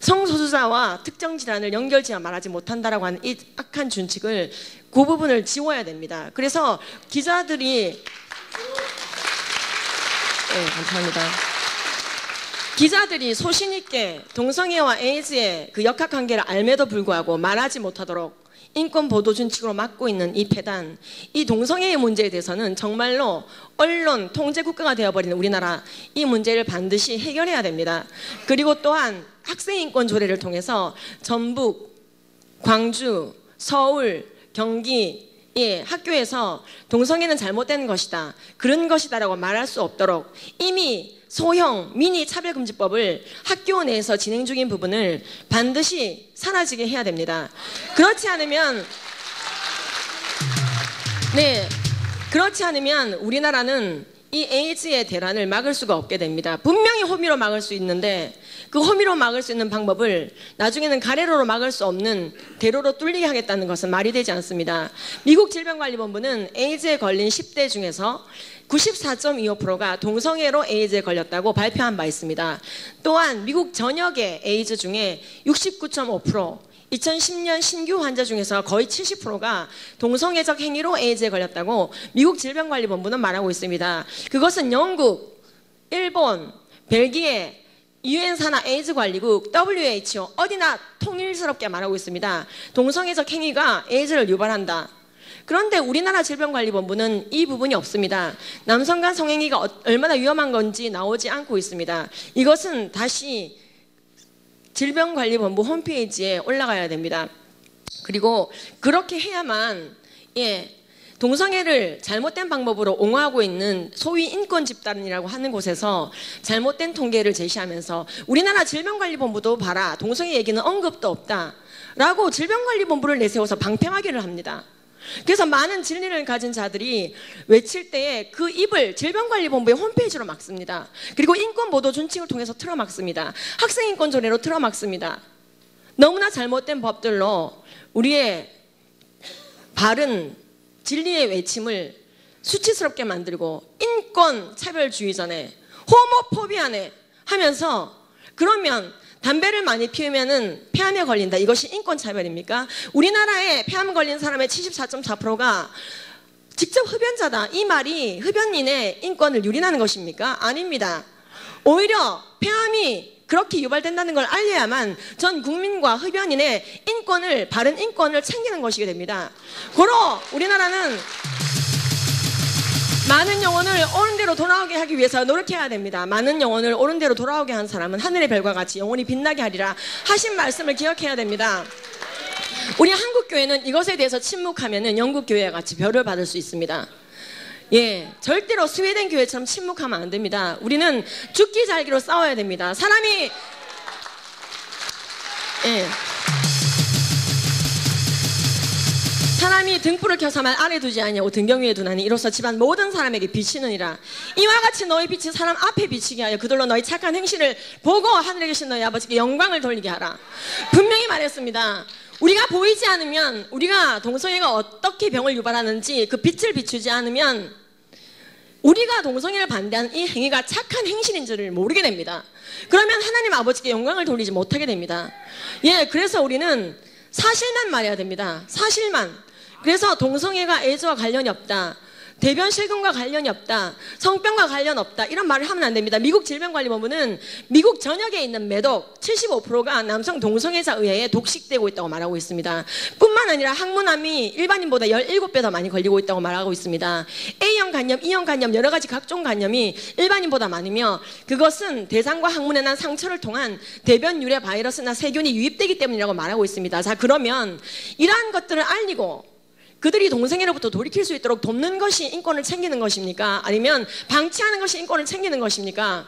S7: 성소수자와 특정 질환을 연결지어 말하지 못한다라고 하는 이 악한 준칙을 그 부분을 지워야 됩니다. 그래서 기자들이 감사합니다. 기자들이 소신 있게 동성애와 에이즈의 그 역학관계를 알매도 불구하고 말하지 못하도록 인권 보도 준칙으로 막고 있는 이 폐단, 이 동성애의 문제에 대해서는 정말로 언론 통제 국가가 되어버리는 우리나라, 이 문제를 반드시 해결해야 됩니다. 그리고 또한 학생 인권 조례를 통해서 전북, 광주, 서울, 경기 학교에서 동성애는 잘못된 것이다, 그런 것이다라고 말할 수 없도록 이미 소형 미니 차별금지법을 학교 내에서 진행 중인 부분을 반드시 사라지게 해야 됩니다. 그렇지 않으면 우리나라는 이 에이즈의 대란을 막을 수가 없게 됩니다. 분명히 호미로 막을 수 있는데 그 호미로 막을 수 있는 방법을 나중에는 가래로로 막을 수 없는 대로로 뚫리게 하겠다는 것은 말이 되지 않습니다. 미국 질병관리본부는 에이즈에 걸린 10대 중에서 94.25%가 동성애로 에이즈에 걸렸다고 발표한 바 있습니다. 또한 미국 전역의 에이즈 중에 69.5%, 2010년 신규 환자 중에서 거의 70%가 동성애적 행위로 에이즈에 걸렸다고 미국 질병관리본부는 말하고 있습니다. 그것은 영국, 일본, 벨기에, UN 산하 에이즈 관리국, WHO 어디나 통일스럽게 말하고 있습니다. 동성애적 행위가 에이즈를 유발한다. 그런데 우리나라 질병관리본부는 이 부분이 없습니다. 남성 간 성행위가 얼마나 위험한 건지 나오지 않고 있습니다. 이것은 다시 질병관리본부 홈페이지에 올라가야 됩니다. 그리고 그렇게 해야만 동성애를 잘못된 방법으로 옹호하고 있는 소위 인권 집단이라고 하는 곳에서 잘못된 통계를 제시하면서 우리나라 질병관리본부도 봐라, 동성애 얘기는 언급도 없다 라고 질병관리본부를 내세워서 방패막이를 합니다. 그래서 많은 진리를 가진 자들이 외칠 때에 그 입을 질병관리본부의 홈페이지로 막습니다. 그리고 인권보도준칙을 통해서 틀어막습니다. 학생인권조례로 틀어막습니다. 너무나 잘못된 법들로 우리의 바른 진리의 외침을 수치스럽게 만들고 인권 차별주의자네, 호모포비아네 하면서, 그러면 담배를 많이 피우면은 폐암에 걸린다, 이것이 인권 차별입니까? 우리나라에 폐암 걸린 사람의 74.4%가 직접 흡연자다, 이 말이 흡연인의 인권을 유린하는 것입니까? 아닙니다. 오히려 폐암이 그렇게 유발된다는 걸 알려야만 전 국민과 흡연인의 인권을, 바른 인권을 챙기는 것이게 됩니다. 고로 우리나라는 많은 영혼을 옳은 대로 돌아오게 하기 위해서 노력해야 됩니다. 많은 영혼을 옳은 대로 돌아오게 한 사람은 하늘의 별과 같이 영혼이 빛나게 하리라 하신 말씀을 기억해야 됩니다. 우리 한국교회는 이것에 대해서 침묵하면 영국교회와 같이 벌을 받을 수 있습니다. 예, 절대로 스웨덴 교회처럼 침묵하면 안 됩니다. 우리는 죽기 살기로 싸워야 됩니다. 사람이 등불을 켜서 말 아래 두지 아니하고 등경 위에 두나니 이로써 집안 모든 사람에게 비치느니라. 이와 같이 너희 빛이 사람 앞에 비치게 하여 그들로 너희 착한 행실을 보고 하늘에 계신 너희 아버지께 영광을 돌리게 하라. 분명히 말했습니다. 우리가 보이지 않으면, 우리가 동성애가 어떻게 병을 유발하는지 그 빛을 비추지 않으면 우리가 동성애를 반대하는 이 행위가 착한 행실인 줄을 모르게 됩니다. 그러면 하나님 아버지께 영광을 돌리지 못하게 됩니다. 예, 그래서 우리는 사실만 말해야 됩니다. 사실만. 그래서 동성애가 에이즈와 관련이 없다, 대변 실금과 관련이 없다, 성병과 관련 없다, 이런 말을 하면 안 됩니다. 미국 질병관리본부는 미국 전역에 있는 매독 75%가 남성 동성애자 의회에 독식되고 있다고 말하고 있습니다. 뿐만 아니라 항문암이 일반인보다 17배 더 많이 걸리고 있다고 말하고 있습니다. A형 간염, E형 간염, 여러 가지 각종 간염이 일반인보다 많으며, 그것은 대장과 항문에 난 상처를 통한 대변 유래 바이러스나 세균이 유입되기 때문이라고 말하고 있습니다. 자, 그러면 이러한 것들을 알리고 그들이 동성애로부터 돌이킬 수 있도록 돕는 것이 인권을 챙기는 것입니까? 아니면 방치하는 것이 인권을 챙기는 것입니까?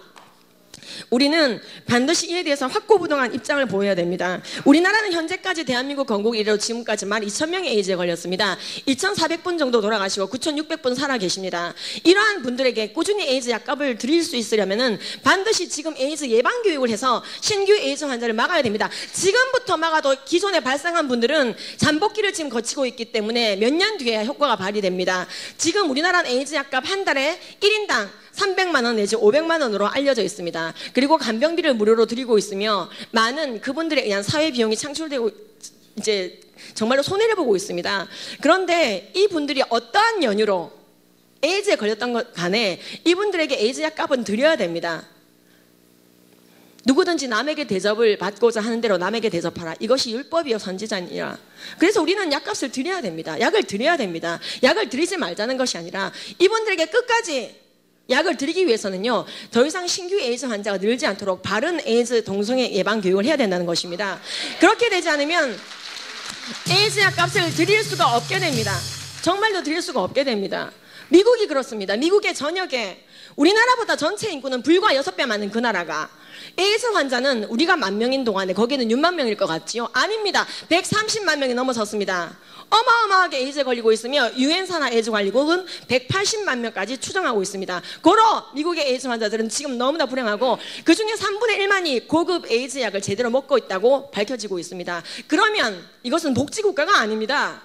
S7: 우리는 반드시 이에 대해서 확고부동한 입장을 보여야 됩니다. 우리나라는 현재까지 대한민국 건국 이래로 지금까지 12,000명이 에이즈에 걸렸습니다. 2,400분 정도 돌아가시고 9,600분 살아 계십니다. 이러한 분들에게 꾸준히 에이즈 약값을 드릴 수 있으려면 반드시 지금 에이즈 예방 교육을 해서 신규 에이즈 환자를 막아야 됩니다. 지금부터 막아도 기존에 발생한 분들은 잠복기를 지금 거치고 있기 때문에 몇 년 뒤에 효과가 발휘됩니다. 지금 우리나라는 에이즈 약값 한 달에 1인당 300만 원 내지 500만 원으로 알려져 있습니다. 그리고 간병비를 무료로 드리고 있으며 많은 그분들에 의한 사회 비용이 창출되고 이제 정말로 손해를 보고 있습니다. 그런데 이분들이 어떠한 연유로 에이즈에 걸렸던 것 간에 이분들에게 에이즈 약값은 드려야 됩니다. 누구든지 남에게 대접을 받고자 하는 대로 남에게 대접하라. 이것이 율법이요 선지자니라. 그래서 우리는 약값을 드려야 됩니다. 약을 드려야 됩니다. 약을 드리지 말자는 것이 아니라 이분들에게 끝까지 약을 드리기 위해서는요, 더 이상 신규 에이즈 환자가 늘지 않도록 바른 에이즈 동성애 예방 교육을 해야 된다는 것입니다. 그렇게 되지 않으면 에이즈 약 값을 드릴 수가 없게 됩니다. 정말로 드릴 수가 없게 됩니다. 미국이 그렇습니다. 미국의 전역에 우리나라보다 전체 인구는 불과 6배 많은 그 나라가 에이즈 환자는 우리가 10,000명인 동안에 거기는 60,000명일 것 같지요? 아닙니다. 130만 명이 넘어섰습니다. 어마어마하게 에이즈에 걸리고 있으며 유엔 산하 에이즈 관리국은 180만 명까지 추정하고 있습니다. 고로 미국의 에이즈 환자들은 지금 너무나 불행하고 그 중에 3분의 1만이 고급 에이즈 약을 제대로 먹고 있다고 밝혀지고 있습니다. 그러면 이것은 복지국가가 아닙니다.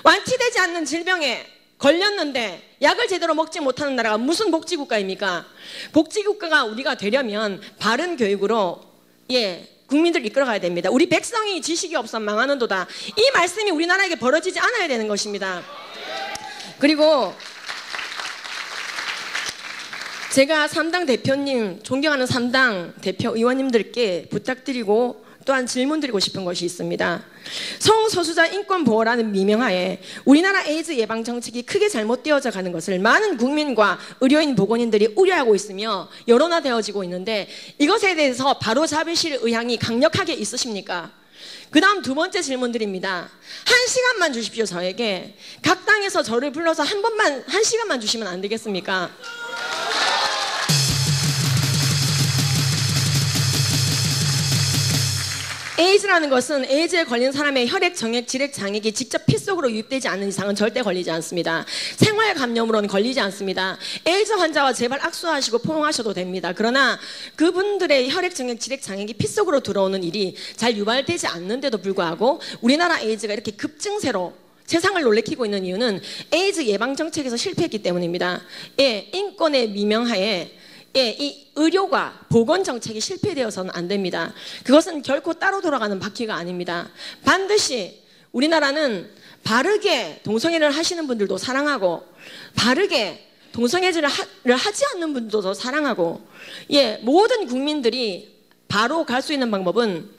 S7: 완치되지 않는 질병에 걸렸는데 약을 제대로 먹지 못하는 나라가 무슨 복지국가입니까? 복지국가가 우리가 되려면 바른 교육으로 국민들을 이끌어가야 됩니다. 우리 백성이 지식이 없어 망하는도다. 이 말씀이 우리나라에게 벌어지지 않아야 되는 것입니다. 그리고 제가 3당 대표님, 존경하는 3당 대표 의원님들께 부탁드리고 또한 질문드리고 싶은 것이 있습니다. 성소수자 인권 보호라는 미명하에 우리나라 에이즈 예방 정책이 크게 잘못되어져 가는 것을 많은 국민과 의료인 보건인들이 우려하고 있으며 여론화되어지고 있는데 이것에 대해서 바로잡으실 의향이 강력하게 있으십니까? 그 다음 두 번째 질문 드립니다. 1시간만 주십시오. 저에게 각 당에서 저를 불러서 한 1시간만 주시면 안 되겠습니까? 에이즈라는 것은 에이즈에 걸린 사람의 혈액, 정액, 지렉, 장액이 직접 피 속으로 유입되지 않는 이상은 절대 걸리지 않습니다. 생활 감염으로는 걸리지 않습니다. 에이즈 환자와 제발 악수하시고 포옹하셔도 됩니다. 그러나 그분들의 혈액, 정액, 지렉, 장액이 피 속으로 들어오는 일이 잘 유발되지 않는데도 불구하고 우리나라 에이즈가 이렇게 급증세로 세상을 놀래키고 있는 이유는 에이즈 예방 정책에서 실패했기 때문입니다. 예, 인권의 미명하에 이 의료가 보건 정책이 실패되어서는 안 됩니다. 그것은 결코 따로 돌아가는 바퀴가 아닙니다. 반드시 우리나라는 바르게 동성애를 하시는 분들도 사랑하고 바르게 동성애를 하지 않는 분들도 사랑하고 모든 국민들이 바로 갈 수 있는 방법은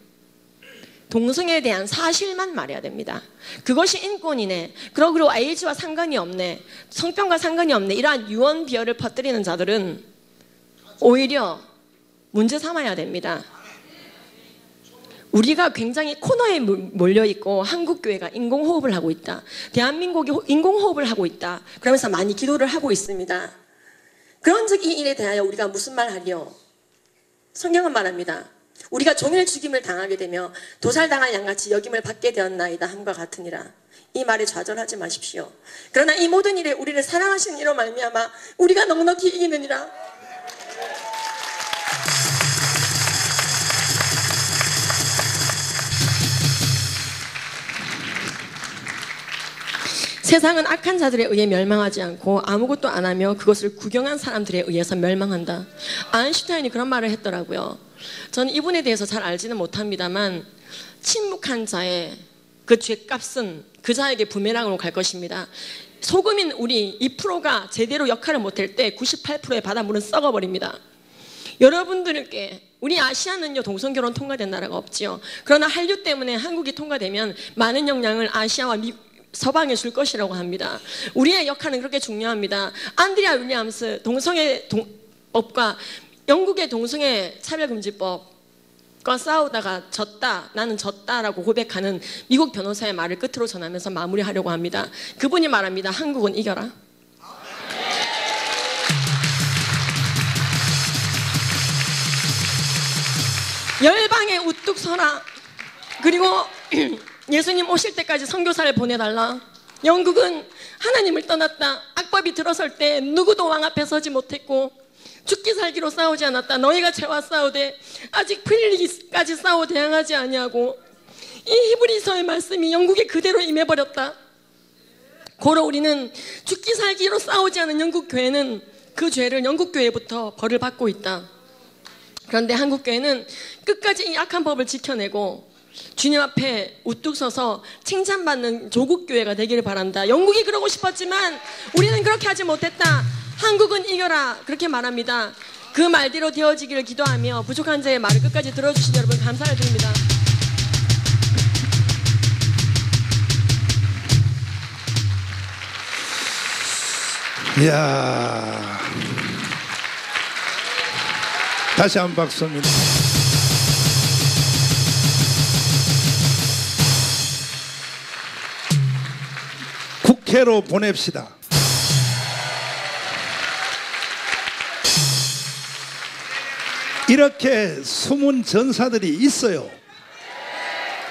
S7: 동성애에 대한 사실만 말해야 됩니다. 그것이 인권이네. 그리고 에이즈와 상관이 없네. 성병과 상관이 없네. 이러한 유언비어를 퍼뜨리는 자들은 오히려 문제 삼아야 됩니다. 우리가 굉장히 코너에 몰려있고 한국교회가 인공호흡을 하고 있다. 대한민국이 인공호흡을 하고 있다. 그러면서 많이 기도를 하고 있습니다. 그런 이 일에 대하여 우리가 무슨 말 하리요? 성경은 말합니다. 우리가 종일 죽임을 당하게 되며 도살당한 양같이 여김을 받게 되었나이다 함과 같으니라. 이 말에 좌절하지 마십시오. 그러나 이 모든 일에 우리를 사랑하시는 이로 말미암아 우리가 넉넉히 이기느니라. 세상은 악한 자들에 의해 멸망하지 않고 아무것도 안 하며 그것을 구경한 사람들에 의해서 멸망한다. 아인슈타인이 그런 말을 했더라고요. 저는 이분에 대해서 잘 알지는 못합니다만 침묵한 자의 그 죄값은 그 자에게 부메랑으로 갈 것입니다. 소금인 우리 2%가 제대로 역할을 못할 때 98%의 바닷물은 썩어버립니다. 여러분들께 우리 아시아는요 동성결혼 통과된 나라가 없지요. 그러나 한류 때문에 한국이 통과되면 많은 영향을 아시아와 서방에 줄 것이라고 합니다. 우리의 역할은 그렇게 중요합니다. 안드리아 윌리엄스 동성애 법과 영국의 동성애 차별금지법과 싸우다가 졌다, 나는 졌다라고 고백하는 미국 변호사의 말을 끝으로 전하면서 마무리하려고 합니다. 그분이 말합니다. 한국은 이겨라. 열방에 우뚝 서라. 그리고 예수님 오실 때까지 선교사를 보내달라. 영국은 하나님을 떠났다. 악법이 들어설 때 누구도 왕 앞에 서지 못했고 죽기 살기로 싸우지 않았다. 너희가 죄와 싸우되 아직 풀리기까지 싸워 대항하지 아니하고 이 히브리서의 말씀이 영국에 그대로 임해버렸다. 고로 우리는 죽기 살기로 싸우지 않은 영국 교회는 그 죄를 영국 교회부터 벌을 받고 있다. 그런데 한국 교회는 끝까지 이 악한 법을 지켜내고 주님 앞에 우뚝 서서 칭찬받는 조국 교회가 되기를 바란다. 영국이 그러고 싶었지만 우리는 그렇게 하지 못했다. 한국은 이겨라. 그렇게 말합니다. 그 말대로 되어지기를 기도하며 부족한 자의 말을 끝까지 들어주신 여러분 감사를 드립니다.
S1: 이야, 다시 한 박수입니다. 국회로 보냅시다. 이렇게 숨은 전사들이 있어요.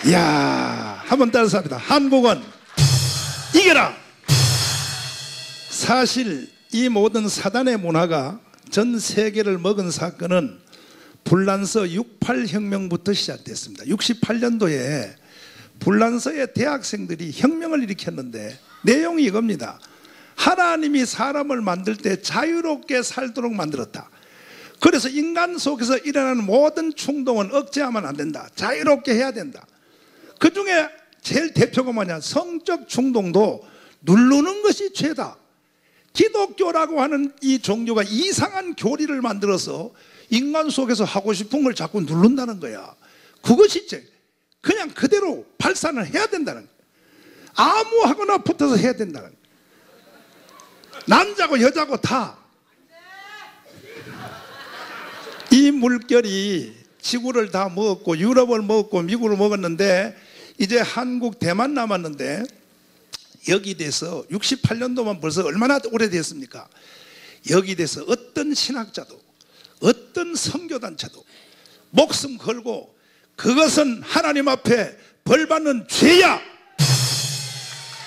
S1: 이야, 한번 따라서 합니다. 한국은 이겨라. 사실 이 모든 사단의 문화가 전 세계를 먹은 사건은 불란서 68혁명부터 시작됐습니다. 68년도에 불란서의 대학생들이 혁명을 일으켰는데 내용이 이겁니다. 하나님이 사람을 만들 때 자유롭게 살도록 만들었다. 그래서 인간 속에서 일어나는 모든 충동은 억제하면 안 된다. 자유롭게 해야 된다. 그 중에 제일 대표가 뭐냐? 성적 충동도 누르는 것이 죄다. 기독교라고 하는 이 종교가 이상한 교리를 만들어서 인간 속에서 하고 싶은 걸 자꾸 누른다는 거야. 그것이 죄. 그냥 그대로 발산을 해야 된다는 거야. 아무하거나 붙어서 해야 된다는 거야. 남자고 여자고 다. 이 물결이 지구를 다 먹었고 유럽을 먹었고 미국을 먹었는데 이제 한국 대만 남았는데 여기 대해서 68년도만 벌써 얼마나 오래됐습니까? 여기 대해서 어떤 신학자도 어떤 선교단체도 목숨 걸고 그것은 하나님 앞에 벌받는 죄야.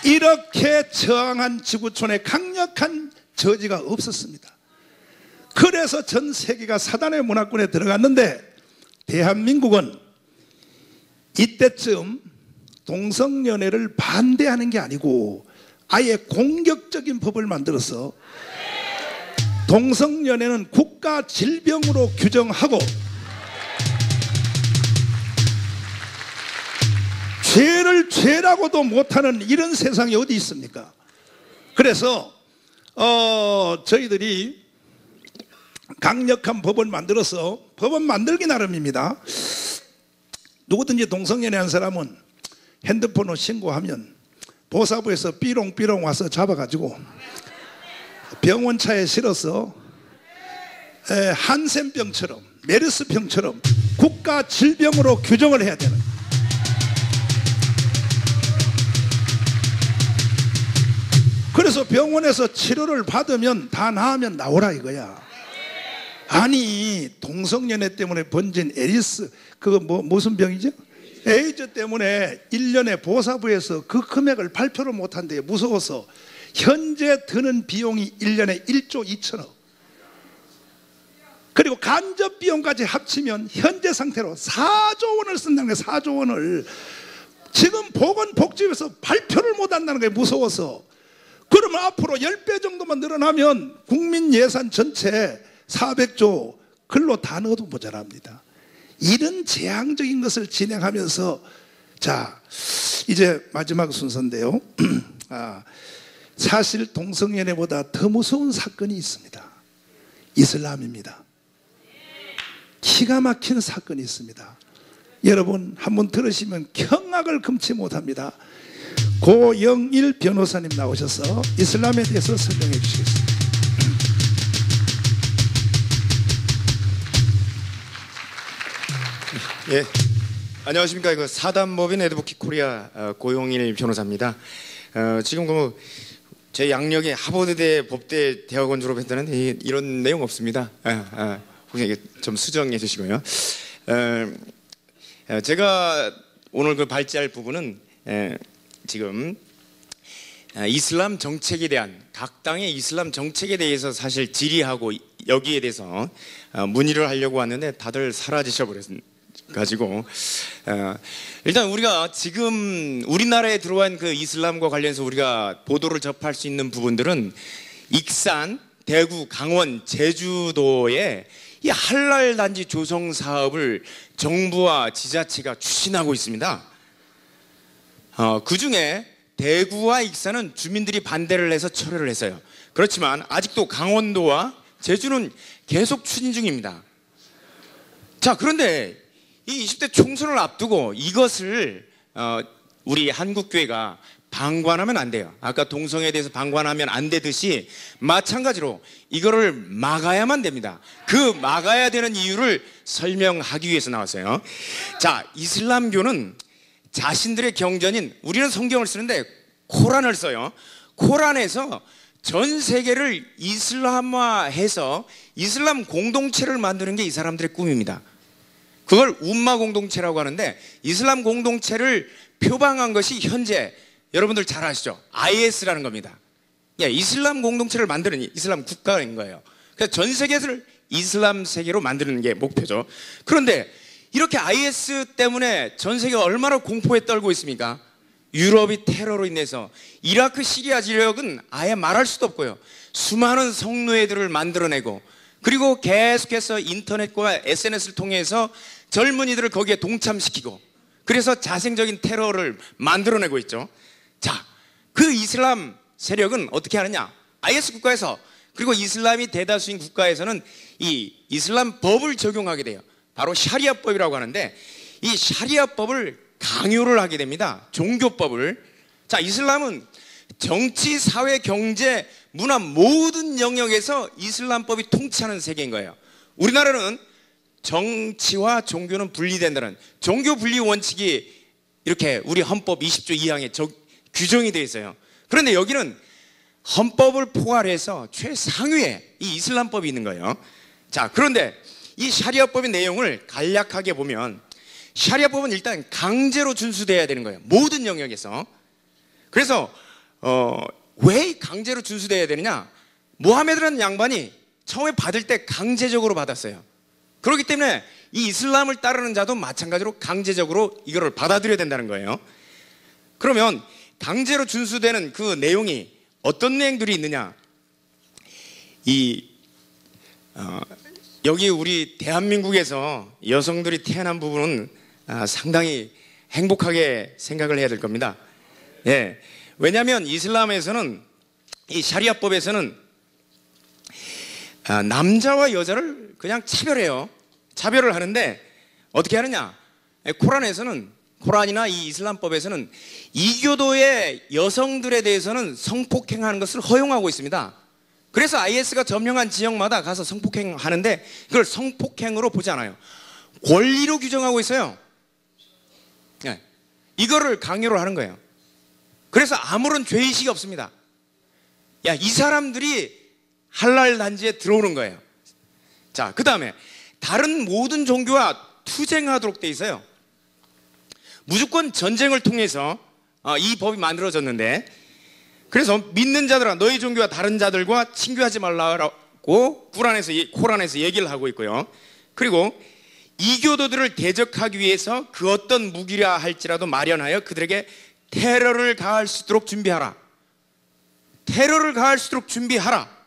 S1: 이렇게 저항한 지구촌에 강력한 저지가 없었습니다. 그래서 전 세계가 사단의 문화권에 들어갔는데, 대한민국은 이때쯤 동성연애를 반대하는 게 아니고 아예 공격적인 법을 만들어서 동성연애는 국가 질병으로 규정하고 죄를 죄라고도 못하는 이런 세상이 어디 있습니까? 그래서 저희들이 강력한 법을 만들어서, 법은 만들기 나름입니다. 누구든지 동성연애한 사람은 핸드폰으로 신고하면 보사부에서 삐롱삐롱 와서 잡아가지고 병원차에 실어서 한센병처럼, 메르스병처럼 국가 질병으로 규정을 해야 되는. 그래서 병원에서 치료를 받으면 다 나으면 나오라 이거야. 아니, 동성연애 때문에 번진 에리스, 그거 무슨 병이죠? 에이즈 때문에 1년에 보사부에서 그 금액을 발표를 못한대요. 무서워서. 현재 드는 비용이 1년에 1조 2천억. 그리고 간접 비용까지 합치면 현재 상태로 4조 원을 쓴다는 거예요. 4조 원을. 지금 보건복지부에서 발표를 못한다는 거예요. 무서워서. 그러면 앞으로 10배 정도만 늘어나면 국민 예산 전체 400조 글로 다 넣어도 모자랍니다. 이런 재앙적인 것을 진행하면서, 자, 이제 마지막 순서인데요. 사실 동성연애보다 더 무서운 사건이 있습니다. 이슬람입니다. 기가 막힌 사건이 있습니다. 여러분 한번 들으시면 경악을 금치 못합니다. 고영일 변호사님 나오셔서 이슬람에 대해서 설명해 주시겠습니다.
S8: 예, 안녕하십니까. 그 사단법인 에드보키 코리아 고용일 변호사입니다. 지금 제 양력에 하버드대 법대 대학원 졸업했다는 이런 내용 없습니다. 혹시 좀 수정해 주시고요. 제가 오늘 그 발제할 부분은 지금 이슬람 정책에 대한, 각 당의 이슬람 정책에 대해서 사실 질의하고 여기에 대해서 문의를 하려고 왔는데 다들 사라지셔 버려가지고, 일단 우리가 지금 우리나라에 들어온 그 이슬람과 관련해서 우리가 보도를 접할 수 있는 부분들은 익산, 대구, 강원, 제주도에 이 할랄 단지 조성 사업을 정부와 지자체가 추진하고 있습니다. 그 중에 대구와 익산은 주민들이 반대를 해서 철회를 했어요. 그렇지만 아직도 강원도와 제주는 계속 추진 중입니다. 자, 그런데 이 20대 총선을 앞두고 이것을 우리 한국교회가 방관하면 안 돼요. 아까 동성애에 대해서 방관하면 안 되듯이 마찬가지로 이거를 막아야만 됩니다. 그 막아야 되는 이유를 설명하기 위해서 나왔어요. 자, 이슬람교는 자신들의 경전인, 우리는 성경을 쓰는데 코란을 써요. 코란에서 전 세계를 이슬람화해서 이슬람 공동체를 만드는 게 이 사람들의 꿈입니다. 그걸 움마 공동체라고 하는데, 이슬람 공동체를 표방한 것이 현재 여러분들 잘 아시죠? IS라는 겁니다. 예, 이슬람 공동체를 만드는 이슬람 국가인 거예요. 그래서 전 세계를 이슬람 세계로 만드는 게 목표죠. 그런데 이렇게 IS 때문에 전 세계가 얼마나 공포에 떨고 있습니까? 유럽이 테러로 인해서 이라크, 시리아 지역은 아예 말할 수도 없고요. 수많은 성노예들을 만들어내고, 그리고 계속해서 인터넷과 SNS를 통해서 젊은이들을 거기에 동참시키고, 그래서 자생적인 테러를 만들어내고 있죠. 자, 그 이슬람 세력은 어떻게 하느냐? IS 국가에서, 그리고 이슬람이 대다수인 국가에서는 이 이슬람 법을 적용하게 돼요. 바로 샤리아법이라고 하는데, 이 샤리아법을 강요를 하게 됩니다. 종교법을. 자, 이슬람은 정치, 사회, 경제, 문화 모든 영역에서 이슬람법이 통치하는 세계인 거예요. 우리나라는 정치와 종교는 분리된다는 종교 분리 원칙이 이렇게 우리 헌법 20조 2항에 규정이 되어 있어요. 그런데 여기는 헌법을 포괄해서 최상위에 이 이슬람법이 있는 거예요. 자, 그런데 이 샤리아법의 내용을 간략하게 보면, 샤리아법은 일단 강제로 준수돼야 되는 거예요. 모든 영역에서. 그래서 왜 강제로 준수돼야 되느냐? 모하메드라는 양반이 처음에 받을 때 강제적으로 받았어요. 그렇기 때문에 이 이슬람을 따르는 자도 마찬가지로 강제적으로 이거를 받아들여야 된다는 거예요. 그러면 강제로 준수되는 그 내용이 어떤 내용들이 있느냐? 여기 우리 대한민국에서 여성들이 태어난 부분은 상당히 행복하게 생각을 해야 될 겁니다. 예. 왜냐하면 이슬람에서는, 이 샤리아법에서는 남자와 여자를 그냥 차별해요. 차별을 하는데 어떻게 하느냐? 코란이나 이 이슬람법에서는 이교도의 여성들에 대해서는 성폭행하는 것을 허용하고 있습니다. 그래서 IS가 점령한 지역마다 가서 성폭행하는데 그걸 성폭행으로 보지 않아요. 권리로 규정하고 있어요. 네. 이거를 강요를 하는 거예요. 그래서 아무런 죄의식이 없습니다. 야, 이 사람들이 할랄 단지에 들어오는 거예요. 자, 그 다음에 다른 모든 종교와 투쟁하도록 돼 있어요. 무조건 전쟁을 통해서 이 법이 만들어졌는데, 그래서 믿는 자들아 너희 종교와 다른 자들과 친교하지 말라고 코란에서 얘기를 하고 있고요. 그리고 이교도들을 대적하기 위해서 그 어떤 무기라 할지라도 마련하여 그들에게 테러를 가할 수 있도록 준비하라. 테러를 가할 수 있도록 준비하라.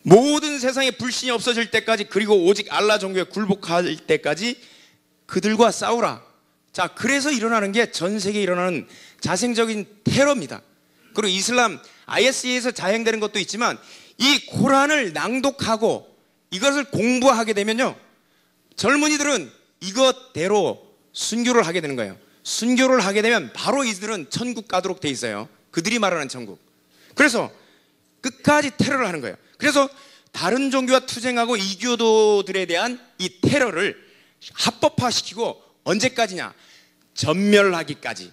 S8: 모든 세상에 불신이 없어질 때까지, 그리고 오직 알라 종교에 굴복할 때까지 그들과 싸우라. 자, 그래서 일어나는 게 전 세계에 일어나는 자생적인 테러입니다. 그리고 이슬람 IS에서 자행되는 것도 있지만 이 코란을 낭독하고 이것을 공부하게 되면요, 젊은이들은 이것대로 순교를 하게 되는 거예요. 순교를 하게 되면 바로 이들은 천국 가도록 돼 있어요. 그들이 말하는 천국. 그래서 끝까지 테러를 하는 거예요. 그래서 다른 종교와 투쟁하고 이교도들에 대한 이 테러를 합법화시키고 언제까지냐? 전멸하기까지.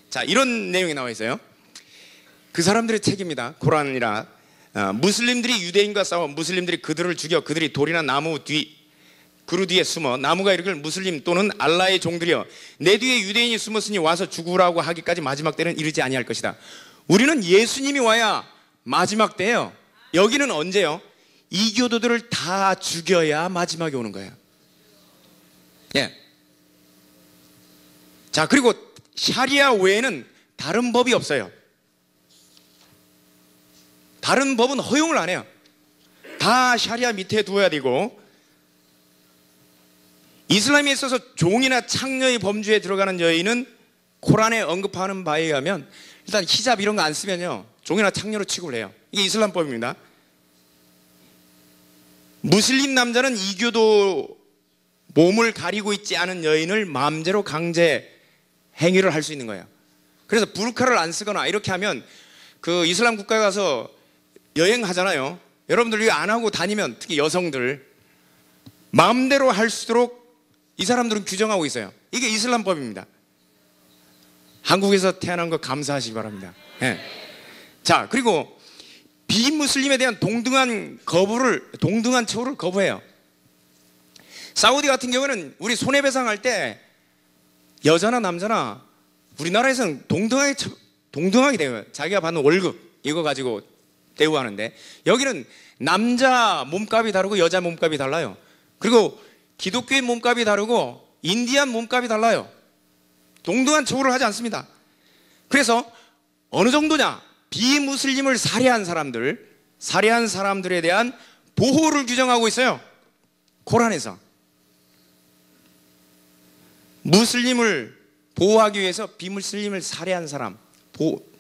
S8: 자, 이런 내용이 나와 있어요. 그 사람들의 책입니다. 코란이라. 무슬림들이 유대인과 싸워 무슬림들이 그들을 죽여 그들이 돌이나 그루 뒤에 숨어 나무가 이르기를 무슬림 또는 알라의 종들이여 내 뒤에 유대인이 숨었으니 와서 죽으라고 하기까지 마지막 때는 이르지 아니할 것이다. 우리는 예수님이 와야 마지막 때예요. 여기는 언제요? 이교도들을 다 죽여야 마지막에 오는 거예요. 예. 자, 그리고 샤리아 외에는 다른 법이 없어요. 다른 법은 허용을 안 해요. 다 샤리아 밑에 두어야 되고, 이슬람에 있어서 종이나 창녀의 범주에 들어가는 여인은 코란에 언급하는 바에 의하면 일단 히잡 이런 거 안 쓰면요 종이나 창녀로 취급을 해요. 이게 이슬람법입니다. 무슬림 남자는 이교도 몸을 가리고 있지 않은 여인을 마음대로 강제 행위를 할 수 있는 거예요. 그래서 부르카를 안 쓰거나 이렇게 하면 그 이슬람 국가에 가서 여행하잖아요. 여러분들 이거 안 하고 다니면 특히 여성들 마음대로 할 수 있도록 이 사람들은 규정하고 있어요. 이게 이슬람법입니다. 한국에서 태어난 거 감사하시기 바랍니다. 네. 자, 그리고 비무슬림에 대한 동등한 처우를 거부해요. 사우디 같은 경우는 우리 손해배상할 때 여자나 남자나 우리나라에서는 동등하게 돼요. 자기가 받는 월급 이거 가지고 대우하는데 여기는 남자 몸값이 다르고 여자 몸값이 달라요. 그리고 기독교의 몸값이 다르고 인디안 몸값이 달라요. 동등한 처우를 하지 않습니다. 그래서 어느 정도냐? 비무슬림을 살해한 사람들에 대한 보호를 규정하고 있어요. 코란에서. 무슬림을 보호하기 위해서 비무슬림을 살해한 사람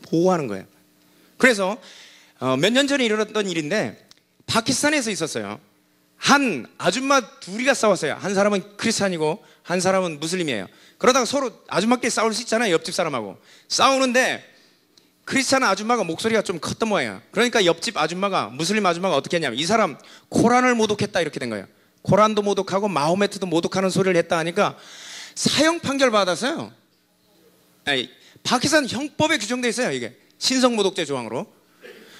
S8: 보호하는 거예요. 그래서 몇 년 전에 일어났던 일인데 파키스탄에서 있었어요. 한 아줌마 둘이가 싸웠어요. 한 사람은 크리스찬이고 한 사람은 무슬림이에요. 그러다가 서로 아줌마끼리 싸울 수 있잖아요. 옆집 사람하고 싸우는데 크리스찬 아줌마가 목소리가 좀 컸던 모양이에요. 그러니까 옆집 아줌마가 무슬림 아줌마가 어떻게 했냐면 이 사람 코란을 모독했다 이렇게 된 거예요. 코란도 모독하고 마호메트도 모독하는 소리를 했다 하니까 사형 판결 받았어요. 아니, 파키스탄 형법에 규정되어 있어요. 이게 신성모독죄 조항으로.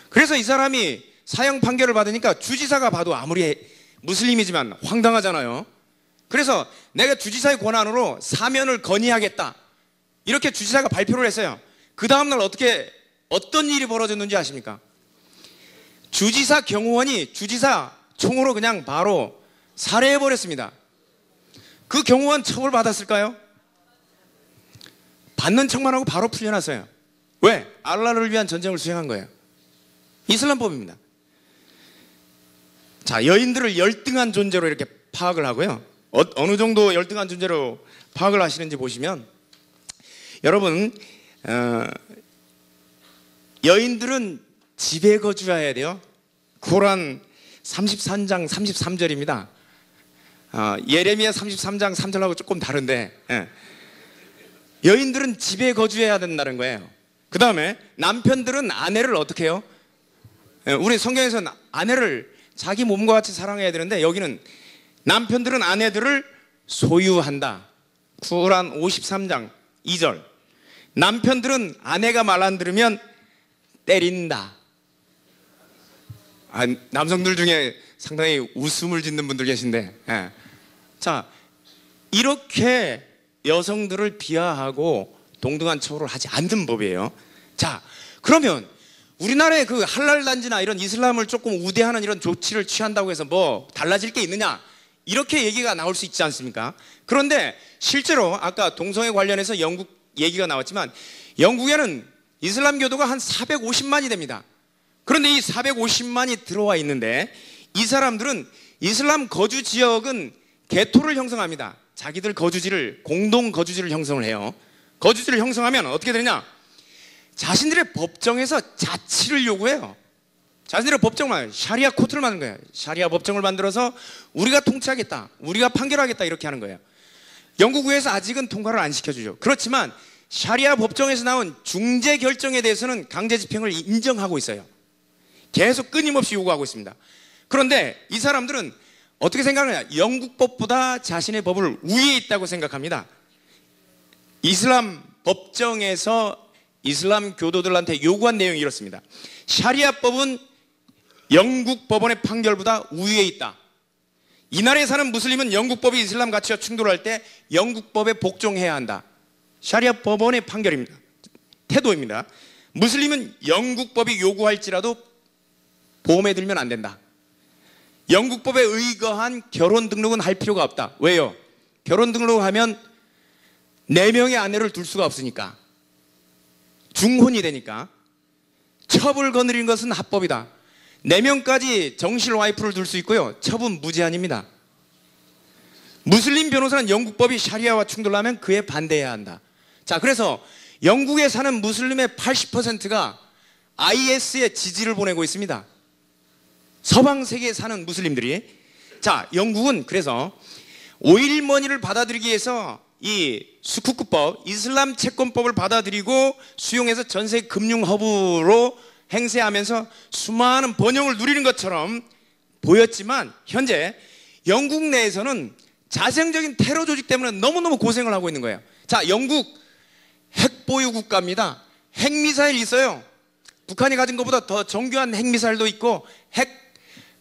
S8: 그래서 이 사람이 사형 판결을 받으니까 주지사가 봐도 아무리 무슬림이지만 황당하잖아요. 그래서 내가 주지사의 권한으로 사면을 건의하겠다, 이렇게 주지사가 발표를 했어요. 그 다음날 어떤 일이 벌어졌는지 아십니까? 주지사 경호원이 주지사 총으로 그냥 바로 살해해버렸습니다. 그 경호원 처벌받았을까요? 받는 척만 하고 바로 풀려났어요. 왜? 알라를 위한 전쟁을 수행한 거예요. 이슬람법입니다. 자, 여인들을 열등한 존재로 이렇게 파악을 하고요. 어느 정도 열등한 존재로 파악을 하시는지 보시면, 여러분, 여인들은 집에 거주해야 돼요. 코란 33장 33절입니다. 예레미야 33장 3절하고 조금 다른데, 여인들은 집에 거주해야 된다는 거예요. 그 다음에 남편들은 아내를 어떻게 해요? 우리 성경에서는 아내를 자기 몸과 같이 사랑해야 되는데, 여기는 남편들은 아내들을 소유한다. 쿠란 53장 2절. 남편들은 아내가 말 안 들으면 때린다. 남성들 중에 상당히 웃음을 짓는 분들 계신데, 자, 이렇게 여성들을 비하하고 동등한 처우를 하지 않는 법이에요. 자, 그러면 우리나라의 그 할랄 단지나 이런 이슬람을 조금 우대하는 이런 조치를 취한다고 해서 뭐 달라질 게 있느냐, 이렇게 얘기가 나올 수 있지 않습니까? 그런데 실제로 아까 동성애 관련해서 영국 얘기가 나왔지만, 영국에는 이슬람 교도가 한 450만이 됩니다. 그런데 이 450만이 들어와 있는데, 이 사람들은 이슬람 거주 지역은 게토를 형성합니다. 자기들 거주지를, 공동 거주지를 형성을 해요. 거주지를 형성하면 어떻게 되느냐? 자신들의 법정에서 자치를 요구해요. 자신들의 법정만, 샤리아 코트를 만든 거예요. 샤리아 법정을 만들어서 우리가 통치하겠다, 우리가 판결하겠다, 이렇게 하는 거예요. 영국 의회에서 아직은 통과를 안 시켜주죠. 그렇지만 샤리아 법정에서 나온 중재 결정에 대해서는 강제 집행을 인정하고 있어요. 계속 끊임없이 요구하고 있습니다. 그런데 이 사람들은 어떻게 생각하냐? 영국 법보다 자신의 법을 우위에 있다고 생각합니다. 이슬람 법정에서 이슬람 교도들한테 요구한 내용이 이렇습니다. 샤리아법은 영국 법원의 판결보다 우위에 있다. 이 나라에 사는 무슬림은 영국 법이 이슬람 가치와 충돌할 때 영국 법에 복종해야 한다. 샤리아 법원의 판결입니다. 태도입니다. 무슬림은 영국 법이 요구할지라도 보험에 들면 안 된다. 영국 법에 의거한 결혼 등록은 할 필요가 없다. 왜요? 결혼 등록하면 4명의 아내를 둘 수가 없으니까. 중혼이 되니까. 첩을 거느린 것은 합법이다. 4명까지 정실 와이프를 둘 수 있고요. 첩은 무제한입니다. 무슬림 변호사는 영국 법이 샤리아와 충돌하면 그에 반대해야 한다. 자, 그래서 영국에 사는 무슬림의 80%가 IS에 지지를 보내고 있습니다. 서방 세계에 사는 무슬림들이. 자, 영국은 그래서 5.1머니를 받아들이기 위해서 이 수쿠크법, 이슬람 채권법을 받아들이고 수용해서 전세계 금융 허브로 행세하면서 수많은 번영을 누리는 것처럼 보였지만, 현재 영국 내에서는 자생적인 테러 조직 때문에 너무너무 고생을 하고 있는 거예요. 자, 영국 핵보유 국가입니다. 핵미사일 있어요. 북한이 가진 것보다 더 정교한 핵미사일도 있고, 핵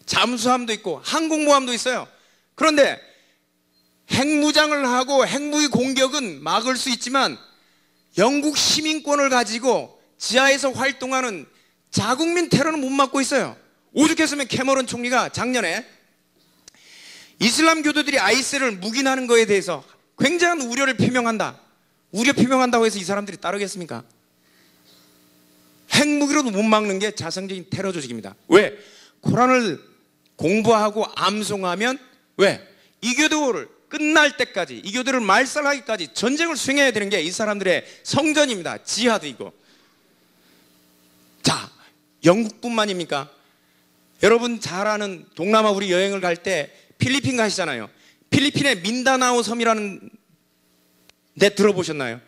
S8: 잠수함도 있고, 항공모함도 있어요. 그런데 핵무장을 하고 핵무기 공격은 막을 수 있지만, 영국 시민권을 가지고 지하에서 활동하는 자국민 테러는 못 막고 있어요. 오죽했으면 캐머런 총리가 작년에 이슬람 교도들이 IS를 묵인하는 거에 대해서 굉장한 우려를 표명한다. 우려 표명한다고 해서 이 사람들이 따르겠습니까? 핵무기로도 못 막는 게 자생적인 테러 조직입니다. 왜? 코란을 공부하고 암송하면, 왜? 이 교도를 끝날 때까지, 이 교도를 말살하기까지 전쟁을 수행해야 되는 게 이 사람들의 성전입니다. 지하드이고. 자, 영국뿐만입니까? 여러분 잘 아는 동남아 우리 여행을 갈 때 필리핀 가시잖아요. 필리핀의 민다나오 섬이라는 데 들어보셨나요?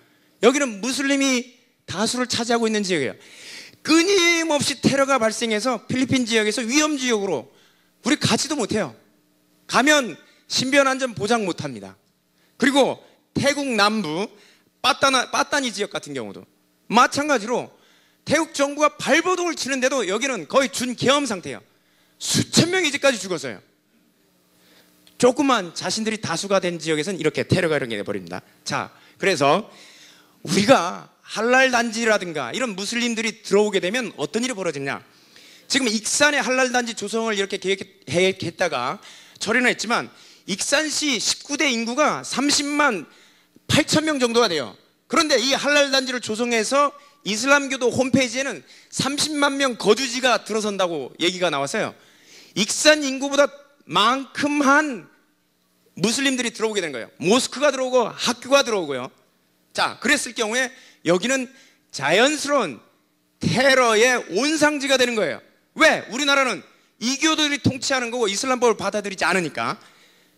S8: 여기는 무슬림이 다수를 차지하고 있는 지역이에요. 끊임없이 테러가 발생해서 필리핀 지역에서 위험 지역으로 우리 가지도 못해요. 가면 신변 안전 보장 못합니다. 그리고 태국 남부 빠따니 지역 같은 경우도 마찬가지로 태국 정부가 발버둥을 치는데도 여기는 거의 준계엄 상태예요. 수천 명이 이제까지 죽었어요. 조그만 자신들이 다수가 된 지역에서는 이렇게 테러가 일어나게 돼버립니다. 자, 그래서 우리가 할랄 단지라든가 이런 무슬림들이 들어오게 되면 어떤 일이 벌어지냐. 지금 익산의 할랄 단지 조성을 이렇게 계획했다가 처리는 했지만 익산시 19대 인구가 30만 8천 명 정도가 돼요. 그런데 이 할랄 단지를 조성해서 이슬람교도 홈페이지에는 30만 명 거주지가 들어선다고 얘기가 나왔어요. 익산 인구보다 만큼한 무슬림들이 들어오게 된 거예요. 모스크가 들어오고 학교가 들어오고요. 자, 그랬을 경우에 여기는 자연스러운 테러의 온상지가 되는 거예요. 왜? 우리나라는 이교도들이 통치하는 거고 이슬람법을 받아들이지 않으니까.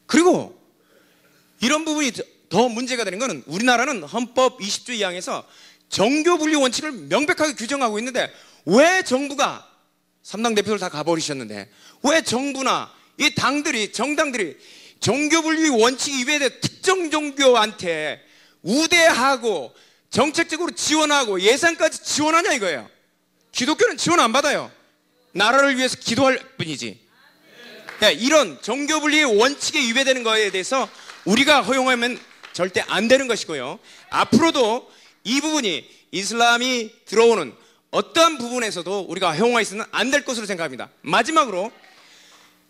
S8: 그리고 이런 부분이 더 문제가 되는 것은 우리나라는 헌법 20조 2항에서 정교 분리 원칙을 명백하게 규정하고 있는데 왜 정부가 3당 대표들 다 가버리셨는데 왜 정부나 이 당들이 정당들이 정교 분리 원칙 이외에 특정 종교한테 우대하고 정책적으로 지원하고 예산까지 지원하냐 이거예요. 기독교는 지원 안 받아요. 나라를 위해서 기도할 뿐이지. 이런 정교 분리의 원칙에 위배되는 거에 대해서 우리가 허용하면 절대 안 되는 것이고요. 앞으로도 이 부분이 이슬람이 들어오는 어떠한 부분에서도 우리가 허용해서는 안 될 것으로 생각합니다. 마지막으로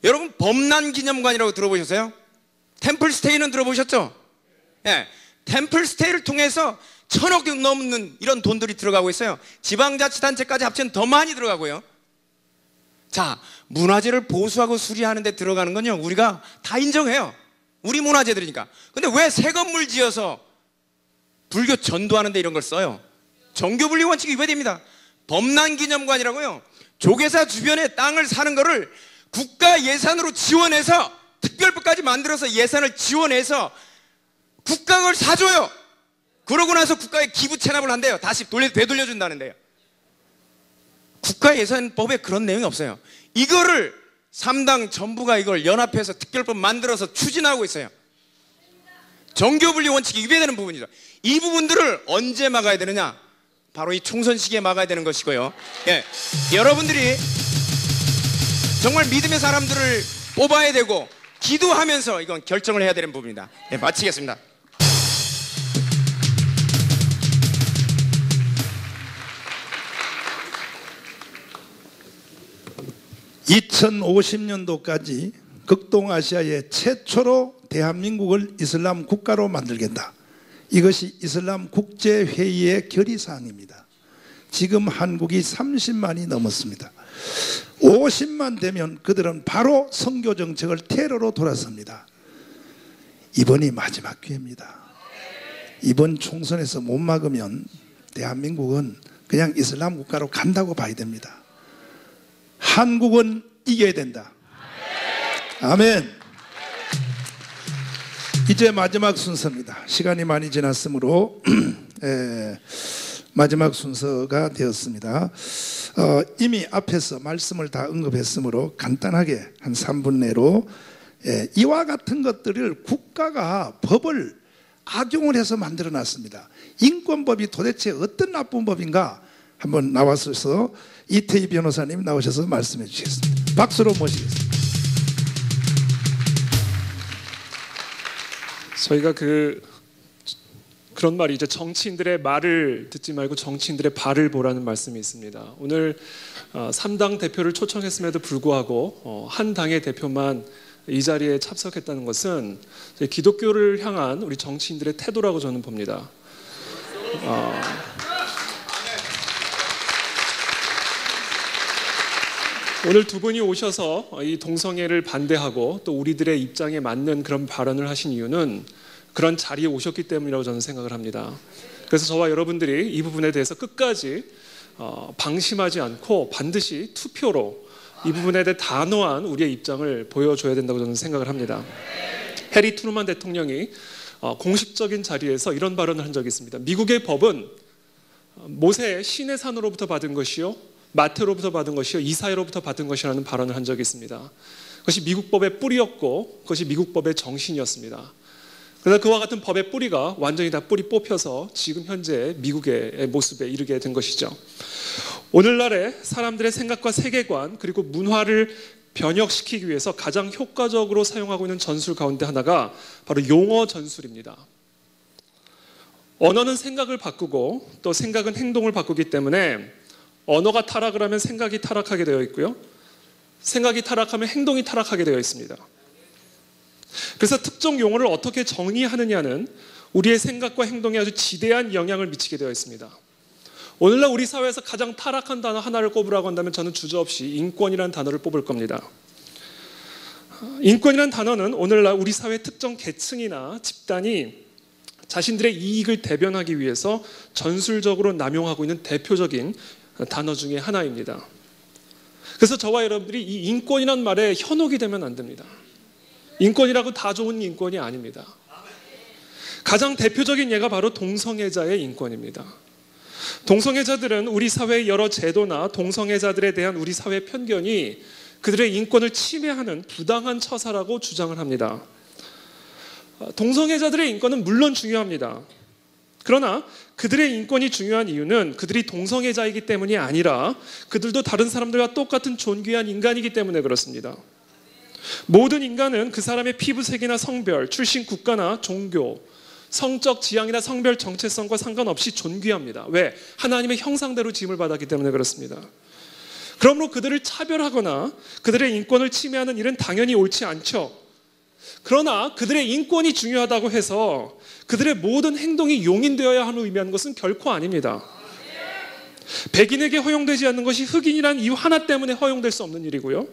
S8: 여러분 범란기념관이라고 들어보셨어요? 템플스테이는 들어보셨죠? 예, 템플스테이를 통해서 1,000억 넘는 이런 돈들이 들어가고 있어요. 지방자치단체까지 합치면 더 많이 들어가고요. 자, 문화재를 보수하고 수리하는 데 들어가는 건요 우리가 다 인정해요. 우리 문화재들이니까. 근데 왜 새 건물 지어서 불교 전도하는 데 이런 걸 써요? 정교분리 원칙이 위배됩니다. 범란기념관이라고요, 조계사 주변에 땅을 사는 거를 국가 예산으로 지원해서 특별법까지 만들어서 예산을 지원해서 국가가 그걸 사줘요. 그러고 나서 국가에 기부 체납을 한대요. 다시 되돌려준다는데요. 국가 예산법에 그런 내용이 없어요. 이거를 3당 전부가 이걸 연합해서 특별법 만들어서 추진하고 있어요. 정교분리 원칙이 위배되는 부분이죠. 이 부분들을 언제 막아야 되느냐? 바로 이 총선 시기에 막아야 되는 것이고요. 예, 여러분들이 정말 믿음의 사람들을 뽑아야 되고 기도하면서 이건 결정을 해야 되는 부분입니다. 예, 마치겠습니다.
S1: 2050년도까지 극동아시아의 최초로 대한민국을 이슬람 국가로 만들겠다. 이것이 이슬람 국제회의의 결의사항입니다. 지금 한국이 30만이 넘었습니다. 50만 되면 그들은 바로 선교 정책을 테러로 돌아섭니다. 이번이 마지막 기회입니다. 이번 총선에서 못 막으면 대한민국은 그냥 이슬람 국가로 간다고 봐야 됩니다. 한국은 이겨야 된다. 아멘. 이제 마지막 순서입니다. 시간이 많이 지났으므로 마지막 순서가 되었습니다. 이미 앞에서 말씀을 다 언급했으므로 간단하게 한 3분 내로 이와 같은 것들을 국가가 법을 악용을 해서 만들어 놨습니다. 인권법이 도대체 어떤 나쁜 법인가 한번 나와서 이태희 변호사님 나오셔서 말씀해 주시겠습니다. 박수로 모시겠습니다.
S9: 저희가 그런 말이 이제 정치인들의 말을 듣지 말고 정치인들의 발을 보라는 말씀이 있습니다. 오늘 3당 대표를 초청했음에도 불구하고 한 당의 대표만 이 자리에 참석했다는 것은 기독교를 향한 우리 정치인들의 태도라고 저는 봅니다. 오늘 두 분이 오셔서 이 동성애를 반대하고 또 우리들의 입장에 맞는 그런 발언을 하신 이유는 그런 자리에 오셨기 때문이라고 저는 생각을 합니다. 그래서 저와 여러분들이 이 부분에 대해서 끝까지 방심하지 않고 반드시 투표로 이 부분에 대해 단호한 우리의 입장을 보여줘야 된다고 저는 생각을 합니다. 해리 트루만 대통령이 공식적인 자리에서 이런 발언을 한 적이 있습니다. 미국의 법은 모세 신의 산으로부터 받은 것이요, 마태로부터 받은 것이요, 이사야로부터 받은 것이라는 발언을 한 적이 있습니다. 그것이 미국 법의 뿌리였고 그것이 미국 법의 정신이었습니다. 그러나 그와 같은 법의 뿌리가 완전히 다 뿌리 뽑혀서 지금 현재 미국의 모습에 이르게 된 것이죠. 오늘날의 사람들의 생각과 세계관 그리고 문화를 변혁시키기 위해서 가장 효과적으로 사용하고 있는 전술 가운데 하나가 바로 용어 전술입니다. 언어는 생각을 바꾸고 또 생각은 행동을 바꾸기 때문에 언어가 타락을 하면 생각이 타락하게 되어 있고요. 생각이 타락하면 행동이 타락하게 되어 있습니다. 그래서 특정 용어를 어떻게 정의하느냐는 우리의 생각과 행동에 아주 지대한 영향을 미치게 되어 있습니다. 오늘날 우리 사회에서 가장 타락한 단어 하나를 꼽으라고 한다면 저는 주저없이 인권이라는 단어를 뽑을 겁니다. 인권이라는 단어는 오늘날 우리 사회 특정 계층이나 집단이 자신들의 이익을 대변하기 위해서 전술적으로 남용하고 있는 대표적인 단어 중에 하나입니다. 그래서 저와 여러분들이 이 인권이라는 말에 현혹이 되면 안 됩니다. 인권이라고 다 좋은 인권이 아닙니다. 가장 대표적인 예가 바로 동성애자의 인권입니다. 동성애자들은 우리 사회의 여러 제도나 동성애자들에 대한 우리 사회의 편견이 그들의 인권을 침해하는 부당한 처사라고 주장을 합니다. 동성애자들의 인권은 물론 중요합니다. 그러나 그들의 인권이 중요한 이유는 그들이 동성애자이기 때문이 아니라 그들도 다른 사람들과 똑같은 존귀한 인간이기 때문에 그렇습니다. 모든 인간은 그 사람의 피부색이나 성별, 출신 국가나 종교, 성적 지향이나 성별 정체성과 상관없이 존귀합니다. 왜? 하나님의 형상대로 지음을 받았기 때문에 그렇습니다. 그러므로 그들을 차별하거나 그들의 인권을 침해하는 일은 당연히 옳지 않죠. 그러나 그들의 인권이 중요하다고 해서 그들의 모든 행동이 용인되어야 하는 의미하는 것은 결코 아닙니다. 백인에게 허용되지 않는 것이 흑인이라는 이유 하나 때문에 허용될 수 없는 일이고요.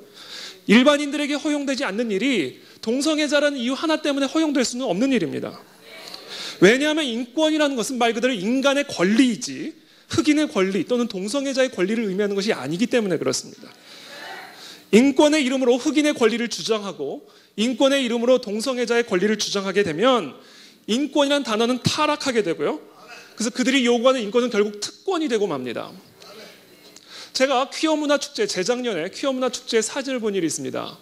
S9: 일반인들에게 허용되지 않는 일이 동성애자라는 이유 하나 때문에 허용될 수는 없는 일입니다. 왜냐하면 인권이라는 것은 말 그대로 인간의 권리이지 흑인의 권리 또는 동성애자의 권리를 의미하는 것이 아니기 때문에 그렇습니다. 인권의 이름으로 흑인의 권리를 주장하고 인권의 이름으로 동성애자의 권리를 주장하게 되면 인권이라는 단어는 타락하게 되고요. 그래서 그들이 요구하는 인권은 결국 특권이 되고 맙니다. 제가 퀴어문화축제, 재작년에 퀴어문화축제의 사진을 본 일이 있습니다.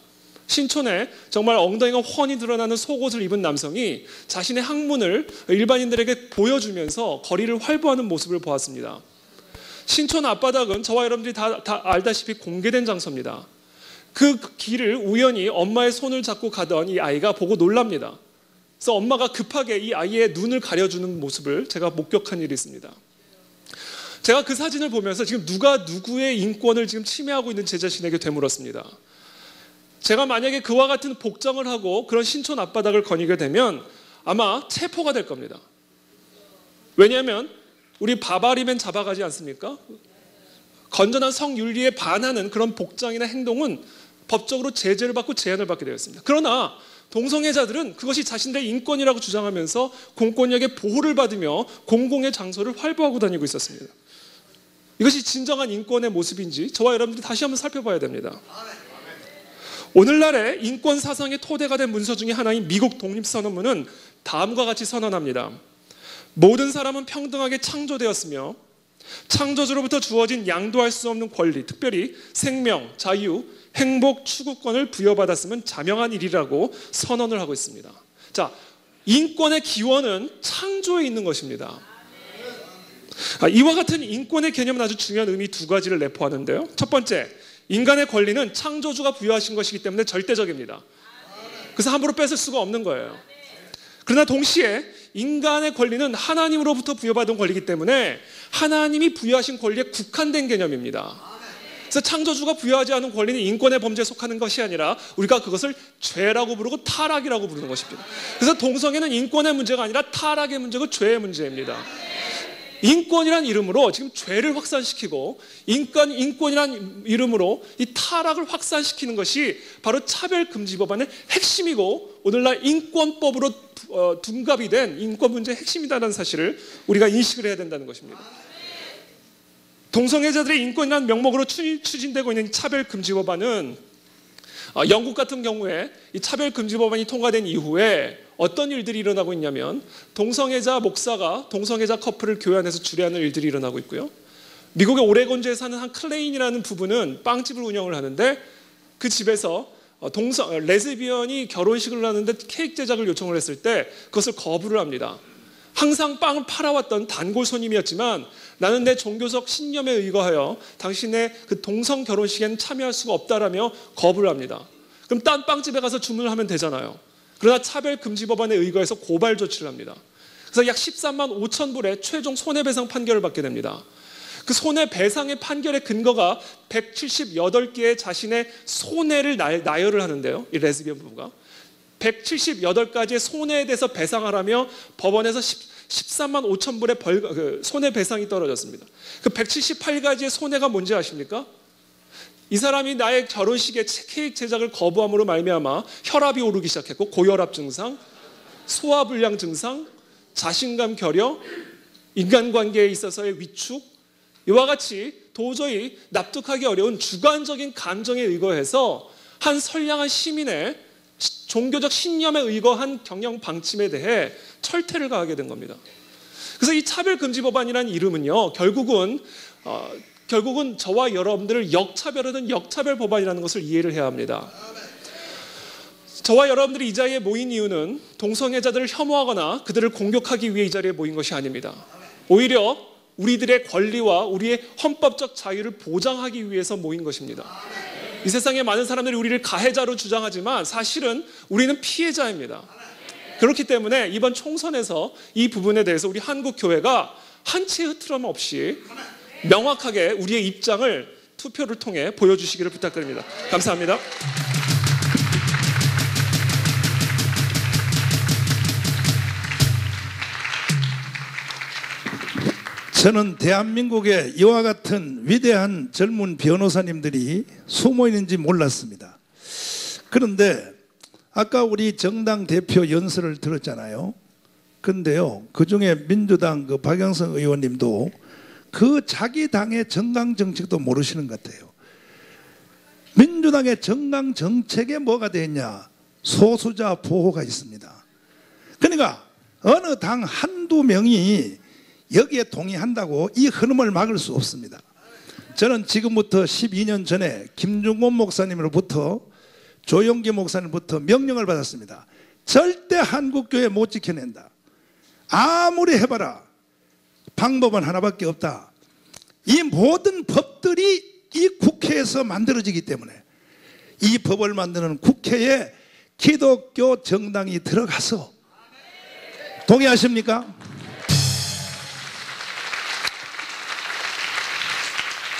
S9: 신촌에 정말 엉덩이가 훤히 드러나는 속옷을 입은 남성이 자신의 학문을 일반인들에게 보여주면서 거리를 활보하는 모습을 보았습니다. 신촌 앞바닥은 저와 여러분들이 다 알다시피 공개된 장소입니다. 그 길을 우연히 엄마의 손을 잡고 가던 이 아이가 보고 놀랍니다. 그래서 엄마가 급하게 이 아이의 눈을 가려주는 모습을 제가 목격한 일이 있습니다. 제가 그 사진을 보면서 지금 누가 누구의 인권을 지금 침해하고 있는 제 자신에게 되물었습니다. 제가 만약에 그와 같은 복장을 하고 그런 신촌 앞바닥을 거니게 되면 아마 체포가 될 겁니다. 왜냐하면 우리 바바리맨 잡아가지 않습니까? 건전한 성윤리에 반하는 그런 복장이나 행동은 법적으로 제재를 받고 제한을 받게 되었습니다. 그러나 동성애자들은 그것이 자신들의 인권이라고 주장하면서 공권력의 보호를 받으며 공공의 장소를 활보하고 다니고 있었습니다. 이것이 진정한 인권의 모습인지 저와 여러분들이 다시 한번 살펴봐야 됩니다. 오늘날의 인권 사상의 토대가 된 문서 중에 하나인 미국 독립선언문은 다음과 같이 선언합니다. 모든 사람은 평등하게 창조되었으며 창조주로부터 주어진 양도할 수 없는 권리, 특별히 생명, 자유, 행복, 추구권을 부여받았으면 자명한 일이라고 선언을 하고 있습니다. 자, 인권의 기원은 창조에 있는 것입니다. 이와 같은 인권의 개념은 아주 중요한 의미 두 가지를 내포하는데요. 첫 번째, 인간의 권리는 창조주가 부여하신 것이기 때문에 절대적입니다. 그래서 함부로 뺏을 수가 없는 거예요. 그러나 동시에 인간의 권리는 하나님으로부터 부여받은 권리이기 때문에 하나님이 부여하신 권리에 국한된 개념입니다. 그래서 창조주가 부여하지 않은 권리는 인권의 범죄에 속하는 것이 아니라 우리가 그것을 죄라고 부르고 타락이라고 부르는 것입니다. 그래서 동성애는 인권의 문제가 아니라 타락의 문제고 죄의 문제입니다. 인권이란 이름으로 지금 죄를 확산시키고 인권이란 이름으로 이 타락을 확산시키는 것이 바로 차별금지법안의 핵심이고 오늘날 인권법으로 둔갑이 된 인권 문제의 핵심이다라는 사실을 우리가 인식을 해야 된다는 것입니다. 동성애자들의 인권이라는 명목으로 추진되고 있는 차별금지법안은 영국 같은 경우에 이 차별금지법안이 통과된 이후에 어떤 일들이 일어나고 있냐면 동성애자 목사가 동성애자 커플을 교회 안에서 주례하는 일들이 일어나고 있고요. 미국의 오레곤주에 사는 한 클레인이라는 부부는 빵집을 운영을 하는데 그 집에서 레즈비언이 결혼식을 하는데 케이크 제작을 요청을 했을 때 그것을 거부를 합니다. 항상 빵을 팔아왔던 단골 손님이었지만 나는 내 종교적 신념에 의거하여 당신의 그 동성 결혼식에는 참여할 수가 없다라며 거부를 합니다. 그럼 딴 빵집에 가서 주문을 하면 되잖아요. 그러나 차별금지법안에 의거해서 고발 조치를 합니다. 그래서 약 13만 5천 불의 최종 손해배상 판결을 받게 됩니다. 그 손해배상의 판결의 근거가 178개의 자신의 손해를 나열을 하는데요. 이 레즈비언 부부가 178가지의 손해에 대해서 배상하라며 법원에서 13만 5천 불의 손해배상이 떨어졌습니다. 그 178가지의 손해가 뭔지 아십니까? 이 사람이 나의 결혼식에 케이크 제작을 거부함으로 말미암아 혈압이 오르기 시작했고 고혈압 증상, 소화불량 증상, 자신감 결여, 인간관계에 있어서의 위축, 이와 같이 도저히 납득하기 어려운 주관적인 감정에 의거해서 한 선량한 시민의 종교적 신념에 의거한 경영 방침에 대해 철퇴를 가하게 된 겁니다. 그래서 이 차별금지법안이라는 이름은요, 결국은 저와 여러분들을 역차별하는 역차별 법안이라는 것을 이해를 해야 합니다. 저와 여러분들이 이 자리에 모인 이유는 동성애자들을 혐오하거나 그들을 공격하기 위해 이 자리에 모인 것이 아닙니다. 오히려 우리들의 권리와 우리의 헌법적 자유를 보장하기 위해서 모인 것입니다. 이 세상에 많은 사람들이 우리를 가해자로 주장하지만 사실은 우리는 피해자입니다. 그렇기 때문에 이번 총선에서 이 부분에 대해서 우리 한국교회가 한치의 흐트럼 없이 명확하게 우리의 입장을 투표를 통해 보여주시기를 부탁드립니다. 감사합니다.
S1: 저는 대한민국에 이와 같은 위대한 젊은 변호사님들이 숨어 있는지 몰랐습니다. 그런데 아까 우리 정당 대표 연설을 들었잖아요. 그런데요, 그중에 민주당 그 박영선 의원님도 그 자기 당의 정강 정책도 모르시는 것 같아요. 민주당의 정강 정책에 뭐가 되었냐? 소수자 보호가 있습니다. 그러니까 어느 당 한두 명이 여기에 동의한다고 이 흐름을 막을 수 없습니다. 저는 지금부터 12년 전에 김중곤 목사님으로부터 조영기 목사님부터 명령을 받았습니다. 절대 한국교회 못 지켜낸다. 아무리 해봐라. 방법은 하나밖에 없다. 이 모든 법들이 이 국회에서 만들어지기 때문에 이 법을 만드는 국회에 기독교 정당이 들어가서, 동의하십니까?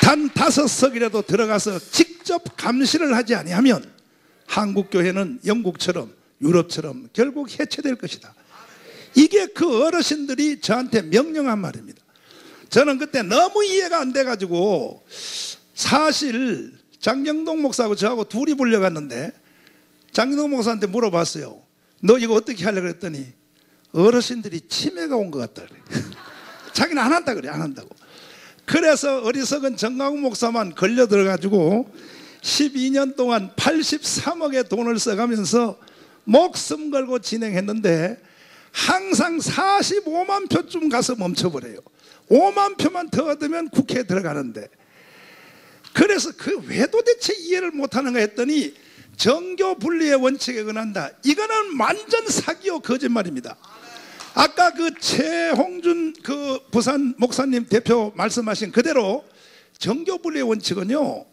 S1: 단 5석이라도 들어가서 직접 감시를 하지 아니하면 한국교회는 영국처럼 유럽처럼 결국 해체될 것이다. 이게 그 어르신들이 저한테 명령한 말입니다. 저는 그때 너무 이해가 안 돼가지고 사실 장경동 목사하고 저하고 둘이 불려갔는데 장경동 목사한테 물어봤어요. 너 이거 어떻게 하려고 그랬더니 어르신들이 치매가 온 것 같다 그래. 자기는 안 한다 그래. 안 한다고. 그래서 어리석은 정강훈 목사만 걸려 들어가지고 12년 동안 83억의 돈을 써가면서 목숨 걸고 진행했는데 항상 45만 표쯤 가서 멈춰버려요. 5만 표만 더 얻으면 국회에 들어가는데, 그래서 그 왜 도대체 이해를 못하는가 했더니 정교 분리의 원칙에 근한다. 이거는 완전 사기요 거짓말입니다. 아까 그 최홍준 그 부산 목사님 대표 말씀하신 그대로 정교 분리의 원칙은요,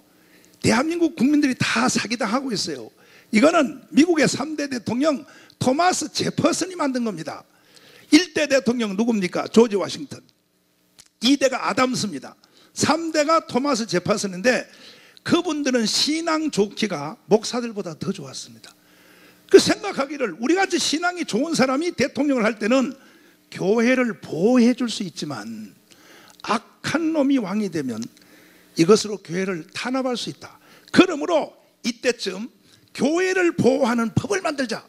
S1: 대한민국 국민들이 다 사기당하고 있어요. 이거는 미국의 3대 대통령 토마스 제퍼슨이 만든 겁니다. 1대 대통령 누굽니까? 조지 워싱턴. 2대가 아담스입니다. 3대가 토마스 제퍼슨인데 그분들은 신앙 좋기가 목사들보다 더 좋았습니다. 그 생각하기를 우리같이 신앙이 좋은 사람이 대통령을 할 때는 교회를 보호해 줄 수 있지만 악한 놈이 왕이 되면 이것으로 교회를 탄압할 수 있다. 그러므로 이때쯤 교회를 보호하는 법을 만들자.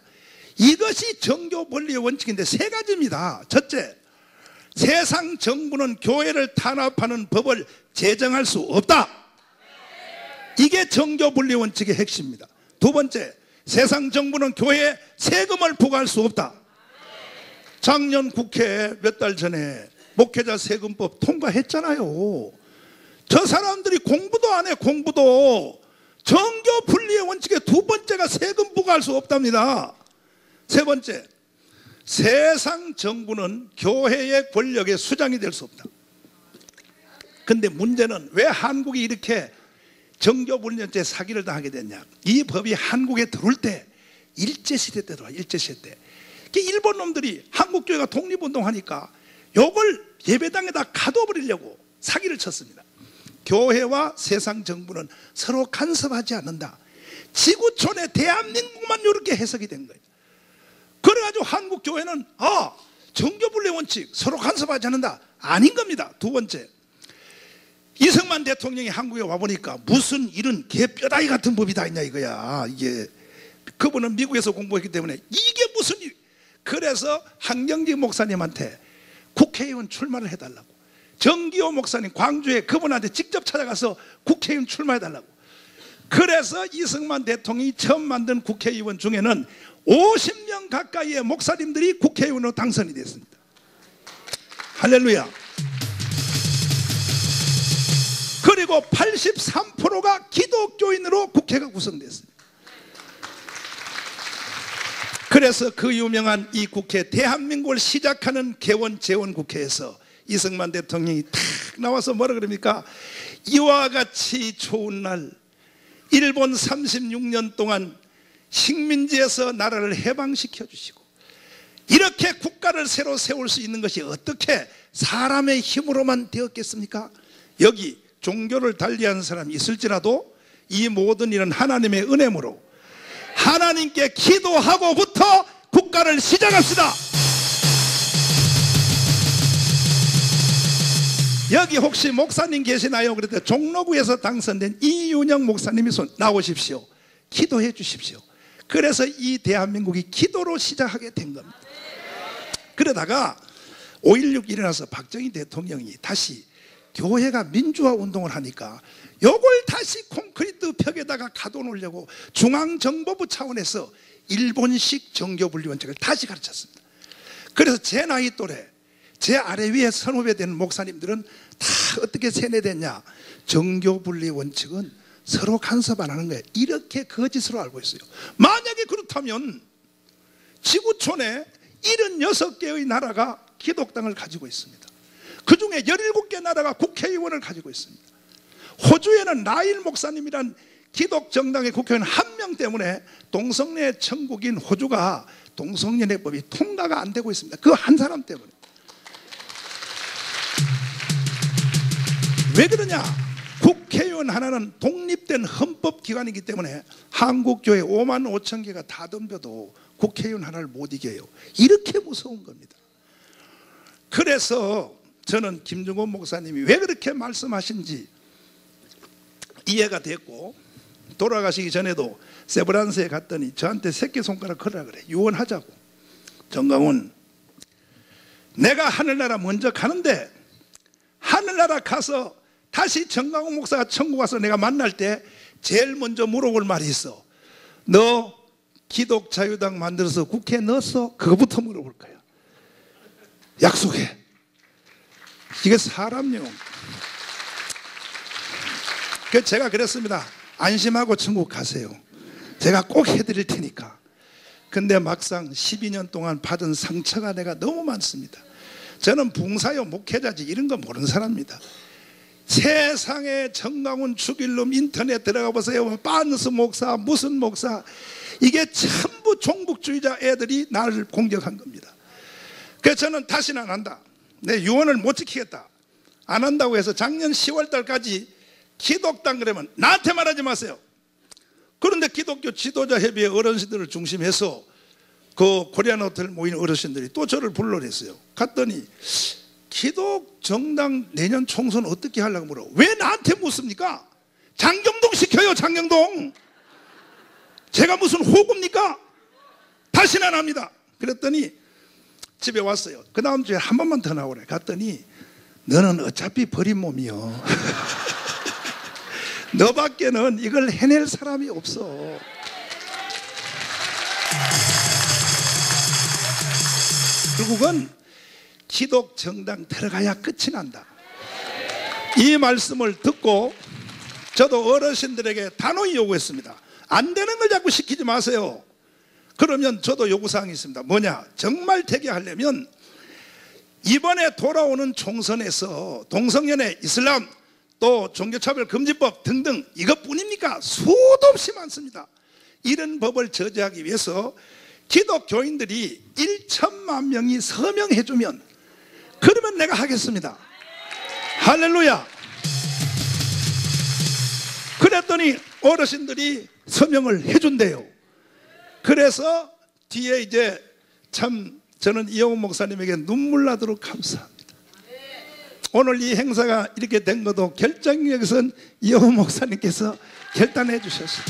S1: 이것이 정교 분리의 원칙인데 3가지입니다. 첫째, 세상 정부는 교회를 탄압하는 법을 제정할 수 없다. 이게 정교 분리의 원칙의 핵심입니다. 두 번째, 세상 정부는 교회에 세금을 부과할 수 없다. 작년 국회에 몇 달 전에 목회자 세금법 통과했잖아요. 저 사람들이 공부도 안 해. 공부도. 정교 분리의 원칙의 두 번째가 세금 부과할 수 없답니다. 세 번째, 세상 정부는 교회의 권력의 수장이 될 수 없다. 근데 문제는 왜 한국이 이렇게 정교불년죄 사기를 당하게 됐냐. 이 법이 한국에 들어올 때 일제시대 때 들어와. 일제시대 때 일본 놈들이 한국교회가 독립운동하니까 요걸 예배당에다 가둬버리려고 사기를 쳤습니다. 교회와 세상 정부는 서로 간섭하지 않는다. 지구촌의 대한민국만 이렇게 해석이 된 거예요. 그래가지고 한국교회는 정교분리 원칙 서로 간섭하지 않는다. 아닌 겁니다. 두 번째, 이승만 대통령이 한국에 와보니까 무슨 이런 개뼈다귀 같은 법이 다 있냐 이거야. 이게 그분은 미국에서 공부했기 때문에 이게 무슨 일. 그래서 한경직 목사님한테 국회의원 출마를 해달라고, 정기호 목사님 광주에 그분한테 직접 찾아가서 국회의원 출마해달라고. 그래서 이승만 대통령이 처음 만든 국회의원 중에는 50명 가까이의 목사님들이 국회의원으로 당선이 됐습니다. 할렐루야. 그리고 83%가 기독교인으로 국회가 구성됐습니다. 그래서 그 유명한 이 국회, 대한민국을 시작하는 개원 재원국회에서 이승만 대통령이 탁 나와서 뭐라 그럽니까? 이와 같이 좋은 날, 일본 36년 동안 식민지에서 나라를 해방시켜 주시고 이렇게 국가를 새로 세울 수 있는 것이 어떻게 사람의 힘으로만 되었겠습니까? 여기 종교를 달리하는 사람이 있을지라도 이 모든 일은 하나님의 은혜므로 하나님께 기도하고부터 국가를 시작합시다. 여기 혹시 목사님 계시나요? 그랬더니 종로구에서 당선된 이윤영 목사님이 나오십시오. 기도해 주십시오. 그래서 이 대한민국이 기도로 시작하게 된 겁니다. 그러다가 5.16 일어나서 박정희 대통령이 다시 교회가 민주화 운동을 하니까 요걸 다시 콘크리트 벽에다가 가둬놓으려고 중앙정보부 차원에서 일본식 정교분리원칙을 다시 가르쳤습니다. 그래서 제 나이 또래, 제 아래 위에 선후배 되는 목사님들은 다 어떻게 세뇌됐냐. 정교분리원칙은 서로 간섭 안 하는 거예요. 이렇게 거짓으로 알고 있어요. 만약에 그렇다면 지구촌에 76개의 나라가 기독당을 가지고 있습니다. 그 중에 17개 나라가 국회의원을 가지고 있습니다. 호주에는 라일 목사님이란 기독 정당의 국회의원 한 명 때문에 동성애 천국인 호주가 동성연애법이 통과가 안 되고 있습니다. 그 한 사람 때문에. 왜 그러냐? 국회의원 하나는 독립된 헌법기관이기 때문에 한국교회 5만 5천 개가 다 덤벼도 국회의원 하나를 못 이겨요. 이렇게 무서운 겁니다. 그래서 저는 김중곤 목사님이 왜 그렇게 말씀하신지 이해가 됐고, 돌아가시기 전에도 세브란스에 갔더니 저한테 새끼손가락 걸으라 그래. 유언하자고. 정강훈, 내가 하늘나라 먼저 가는데 하늘나라 가서 다시 정강훈 목사가 천국 와서 내가 만날 때 제일 먼저 물어볼 말이 있어. 너 기독자유당 만들어서 국회에 넣었어? 그거부터 물어볼 거야. 약속해. 이게 사람용. 제가 그랬습니다. 안심하고 천국 가세요. 제가 꼭 해드릴 테니까. 근데 막상 12년 동안 받은 상처가 내가 너무 많습니다. 저는 붕사요 목회자지 이런 거 모르는 사람입니다. 세상에 정강훈 죽일 놈 인터넷 들어가 보세요. 빤스 목사 무슨 목사, 이게 전부 종북주의자 애들이 나를 공격한 겁니다. 그래서 저는 다시는 안 한다. 내 유언을 못 지키겠다. 안 한다고 해서 작년 10월 달까지 기독당 그러면 나한테 말하지 마세요. 그런데 기독교 지도자 협의회 어르신들을 중심해서 그 코리안 호텔 모인 어르신들이 또 저를 불러냈어요. 갔더니 기독 정당 내년 총선 어떻게 하려고 물어. 왜 나한테 묻습니까? 장경동 시켜요. 장경동. 제가 무슨 호구입니까? 다시는 안 합니다. 그랬더니 집에 왔어요. 그 다음 주에 한 번만 더 나오래. 갔더니 너는 어차피 버린 몸이요. 너밖에는 이걸 해낼 사람이 없어. 결국은 기독 정당 들어가야 끝이 난다. 이 말씀을 듣고 저도 어르신들에게 단호히 요구했습니다. 안 되는 걸 자꾸 시키지 마세요. 그러면 저도 요구사항이 있습니다. 뭐냐? 정말 되게 하려면 이번에 돌아오는 총선에서 동성연애, 이슬람, 또 종교차별 금지법 등등 이것뿐입니까? 수도 없이 많습니다. 이런 법을 저지하기 위해서 기독교인들이 1천만 명이 서명해주면 그러면 내가 하겠습니다. 할렐루야. 그랬더니 어르신들이 서명을 해준대요. 그래서 뒤에 이제 참 저는 이영훈 목사님에게 눈물 나도록 감사합니다. 오늘 이 행사가 이렇게 된 것도 결정력에선 이영훈 목사님께서 결단해 주셨어요.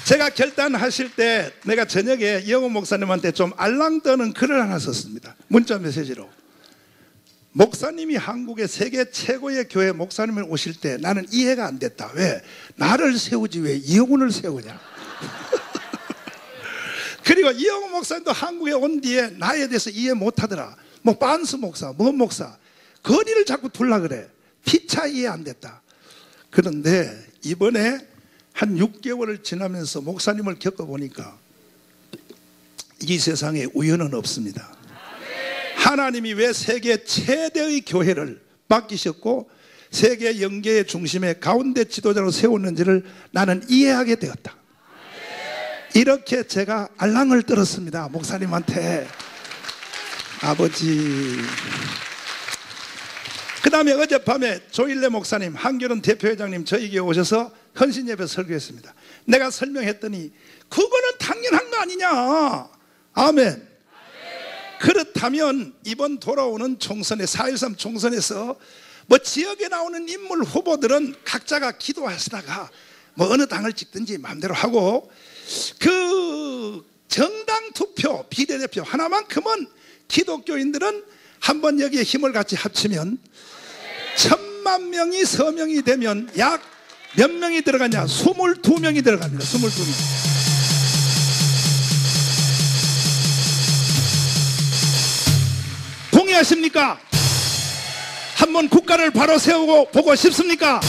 S1: 제가 결단하실 때 내가 저녁에 이영훈 목사님한테 좀 알랑떠는 글을 하나 썼습니다. 문자 메시지로. 목사님이 한국의 세계 최고의 교회 목사님을 오실 때 나는 이해가 안 됐다. 왜? 나를 세우지 왜 이영훈을 세우냐. 그리고 이영훈 목사님도 한국에 온 뒤에 나에 대해서 이해 못하더라. 뭐 반스 목사, 뭐 목사 거리를 자꾸 둘라 그래. 피차 이해 안 됐다. 그런데 이번에 한 6개월을 지나면서 목사님을 겪어보니까 이 세상에 우연은 없습니다. 하나님이 왜 세계 최대의 교회를 맡기셨고 세계 영계의 중심에 가운데 지도자로 세웠는지를 나는 이해하게 되었다. 이렇게 제가 알랑을 떨었습니다. 목사님한테. 아버지. 그 다음에 어젯밤에 조일래 목사님, 한겨른 대표회장님 저에게 오셔서 헌신예배 설교했습니다. 내가 설명했더니 그거는 당연한 거 아니냐. 아멘. 그렇다면 이번 돌아오는 총선에 4.13 총선에서 뭐 지역에 나오는 인물 후보들은 각자가 기도하시다가 뭐 어느 당을 찍든지 마음대로 하고 그 정당 투표 비례대표 하나만큼은 기독교인들은 한번 여기에 힘을 같이 합치면 1,000만 명이 서명이 되면 약 몇 명이 들어가냐? 22명이 들어갑니다. 22명. 동의하십니까? 한번 국가를 바로 세우고 보고 싶습니까?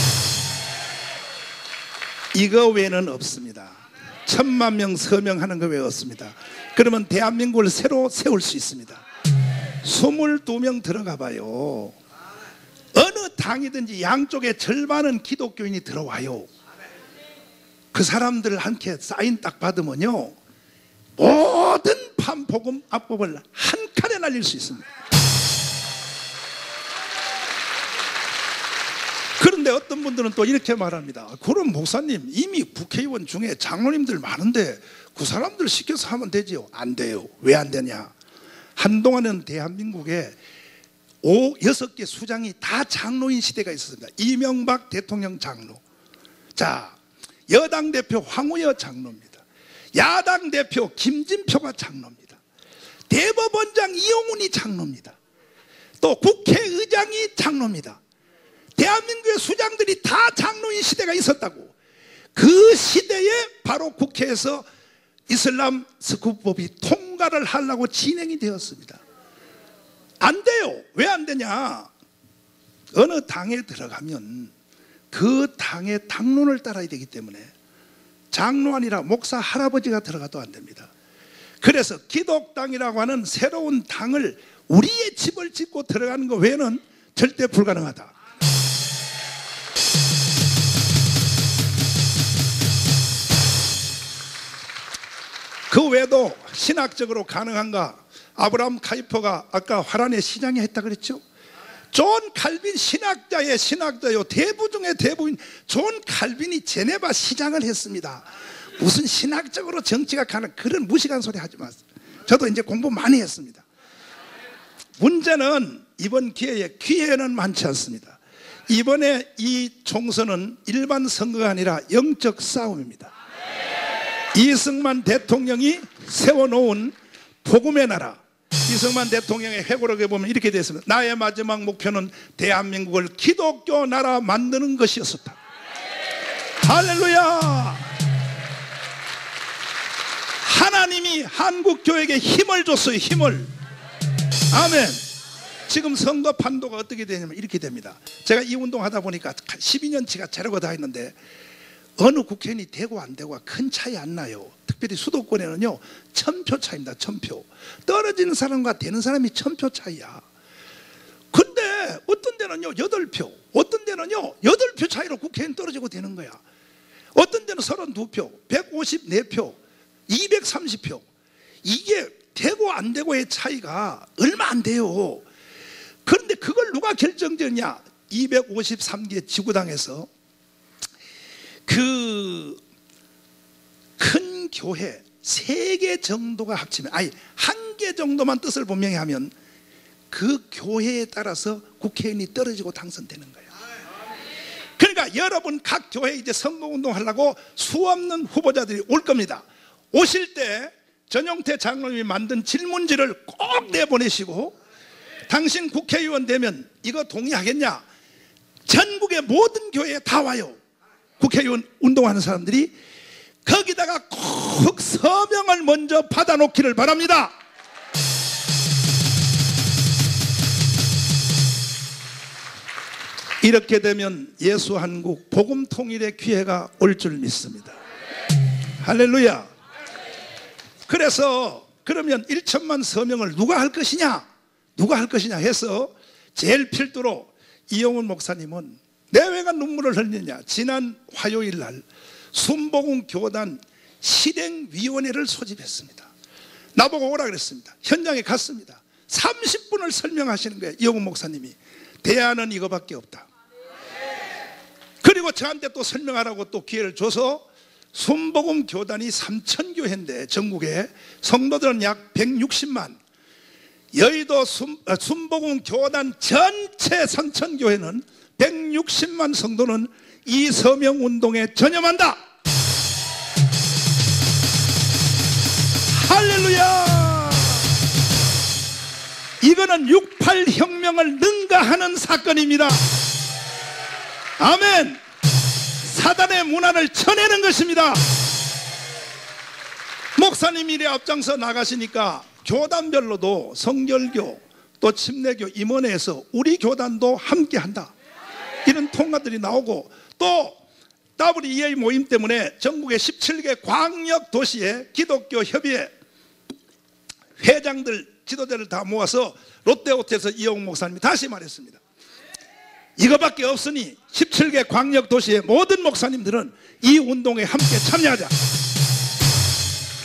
S1: 이거 외에는 없습니다. 1,000만 명 서명하는 거 외에 없습니다. 그러면 대한민국을 새로 세울 수 있습니다. 22명 들어가 봐요. 어느 당이든지 양쪽에 절반은 기독교인이 들어와요. 그 사람들한테 사인 딱 받으면요 모든 판복음 앞법을 한 칸에 날릴 수 있습니다. 그런데 어떤 분들은 또 이렇게 말합니다. 그럼 목사님 이미 국회의원 중에 장로님들 많은데 그 사람들 시켜서 하면 되지요. 안 돼요. 왜 안 되냐? 한동안은 대한민국에 6개 수장이 다 장로인 시대가 있었습니다. 이명박 대통령 장로. 자, 여당 대표 황우여 장로입니다. 야당 대표 김진표가 장로입니다. 대법원장 이용훈이 장로입니다. 또 국회의장이 장로입니다. 대한민국의 수장들이 다 장로인 시대가 있었다고. 그 시대에 바로 국회에서 이슬람 스쿠법이 통과를 하려고 진행이 되었습니다. 안 돼요. 왜 안 되냐? 어느 당에 들어가면 그 당의 당론을 따라야 되기 때문에 장로 아니라 목사 할아버지가 들어가도 안 됩니다. 그래서 기독당이라고 하는 새로운 당을 우리의 집을 짓고 들어가는 것 외에는 절대 불가능하다. 그 외에도 신학적으로 가능한가? 아브라함 카이퍼가 아까 화란의 시장에 했다 그랬죠? 존 칼빈 신학자요. 대부 중에 대부인 존 칼빈이 제네바 시장을 했습니다. 무슨 신학적으로 정치가 가는 그런 무식한 소리 하지 마세요. 저도 이제 공부 많이 했습니다. 문제는 이번 기회는 많지 않습니다. 이번에 이 총선은 일반 선거가 아니라 영적 싸움입니다. 이승만 대통령이 세워놓은 복음의 나라, 이승만 대통령의 회고록에 보면 이렇게 되어 있습니다. 나의 마지막 목표는 대한민국을 기독교 나라 만드는 것이었었다. 할렐루야. 하나님이 한국교회에게 힘을 줬어요. 힘을. 아멘. 지금 선거 판도가 어떻게 되냐면 이렇게 됩니다. 제가 이 운동하다 보니까 12년치가 자료가 다 있는데 어느 국회의원이 되고 안 되고가 큰 차이 안 나요. 특별히 수도권에는요 1000표 차이입니다. 1000표. 떨어지는 사람과 되는 사람이 1000표 차이야. 근데 어떤 데는요 8표, 어떤 데는요 8표 차이로 국회의원 떨어지고 되는 거야. 어떤 데는 32표, 154표, 230표. 이게 되고 안 되고의 차이가 얼마 안 돼요. 그런데 그걸 누가 결정되냐? 253개 지구당에서 그 큰 교회 3개 정도가 합치면, 아니 1개 정도만 뜻을 분명히 하면 그 교회에 따라서 국회의원이 떨어지고 당선되는 거예요. 그러니까 여러분 각 교회에 이제 선거운동 하려고 수없는 후보자들이 올 겁니다. 오실 때 전용태 장로님이 만든 질문지를 꼭 내보내시고, 당신 국회의원 되면 이거 동의하겠냐? 전국의 모든 교회에 다 와요. 국회의원 운동하는 사람들이. 거기다가 꼭 서명을 먼저 받아놓기를 바랍니다. 이렇게 되면 예수 한국 복음 통일의 기회가 올 줄 믿습니다. 할렐루야. 그래서 그러면 1천만 서명을 누가 할 것이냐? 누가 할 것이냐 해서 제일 필두로 이용훈 목사님은 내외가 눈물을 흘리냐, 지난 화요일 날 순복음 교단 실행위원회를 소집했습니다. 나보고 오라 그랬습니다. 현장에 갔습니다. 30분을 설명하시는 거예요. 이용훈 목사님이. 대안은 이거밖에 없다. 그리고 저한테 또 설명하라고 또 기회를 줘서 순복음 교단이 3000교회인데 전국에 성도들은 약 160만, 여의도 순복음 교단 전체 3000교회는 160만 성도는 이 서명운동에 전념한다. 할렐루야. 이거는 68혁명을 능가하는 사건입니다. 아멘. 사단의 문화를 쳐내는 것입니다. 목사님이 이래 앞장서 나가시니까 교단별로도 성결교 또 침례교 임원회에서 우리 교단도 함께한다, 이런 통과들이 나오고, 또 WEA 모임 때문에 전국의 17개 광역 도시의 기독교 협의회 회장들, 지도자를 다 모아서 롯데호텔에서 이용훈 목사님이 다시 말했습니다. 이거밖에 없으니 17개 광역 도시의 모든 목사님들은 이 운동에 함께 참여하자.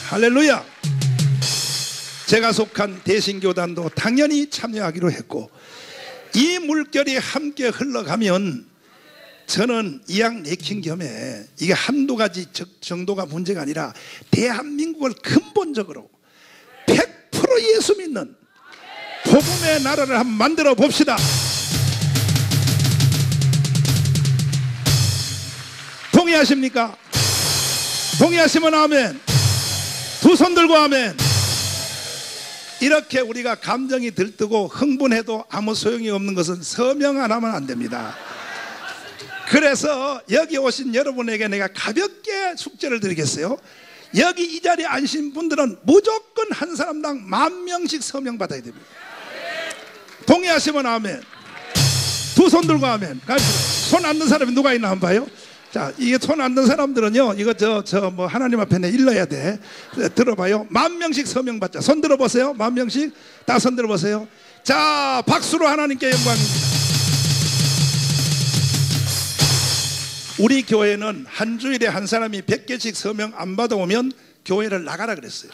S1: 할렐루야. 제가 속한 대신교단도 당연히 참여하기로 했고, 이 물결이 함께 흘러가면 저는 이양 내킨 겸에 이게 한두 가지 정도가 문제가 아니라 대한민국을 근본적으로 100% 예수 믿는 복음의 나라를 한번 만들어 봅시다. 동의하십니까? 동의하시면 아멘. 두 손 들고 아멘. 이렇게 우리가 감정이 들뜨고 흥분해도 아무 소용이 없는 것은 서명 안 하면 안 됩니다. 그래서 여기 오신 여러분에게 내가 가볍게 숙제를 드리겠어요. 여기 이 자리에 앉으신 분들은 무조건 한 사람당 10,000명씩 서명 받아야 됩니다. 동의하시면 아멘. 두 손 들고 아멘. 손 안 든 사람이 누가 있나 한번 봐요. 자, 이게 손 안 든 사람들은요, 이거 뭐 하나님 앞에 내 일러야 돼. 들어봐요. 10,000명씩 서명 받자. 손 들어보세요. 10,000명씩. 다 손 들어보세요. 자, 박수로 하나님께 영광입니다. 우리 교회는 한 주일에 한 사람이 100개씩 서명 안 받아오면 교회를 나가라 그랬어요.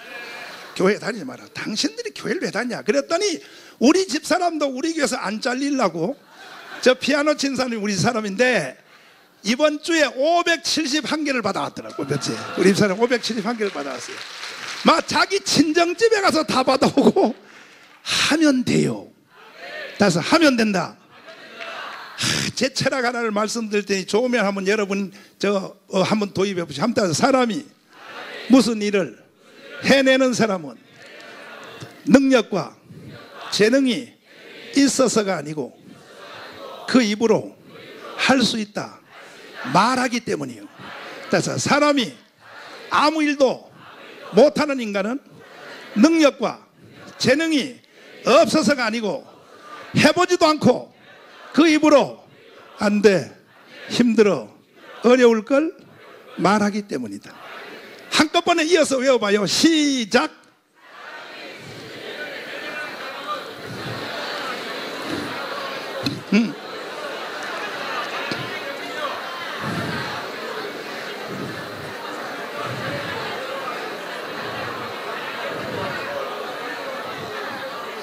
S1: 교회 다니지 마라. 당신들이 교회를 왜 다니냐 그랬더니, 우리 집사람도 우리 교회에서 안 잘리려고, 저 피아노 친 사람이 우리 사람인데 이번 주에 571개를 받아왔더라고. 며칠 우리 집사람 571개를 받아왔어요. 막 자기 친정집에 가서 다 받아오고 하면 돼요. 따라서 하면 된다. 제 철학 하나를 말씀드릴 테니 좋으면 한번 여러분 한번 도입해 보시죠. 한번 따라서, 사람이 무슨 일을 해내는 사람은 능력과 재능이 있어서가 아니고 그 입으로 할 수 있다 말하기 때문이에요. 따라서 사람이 아무 일도 못하는 인간은 능력과 재능이 없어서가 아니고 해보지도 않고 그 입으로 안 돼, 힘들어, 어려울걸, 말하기 때문이다. 한꺼번에 이어서 외워봐요. 시작.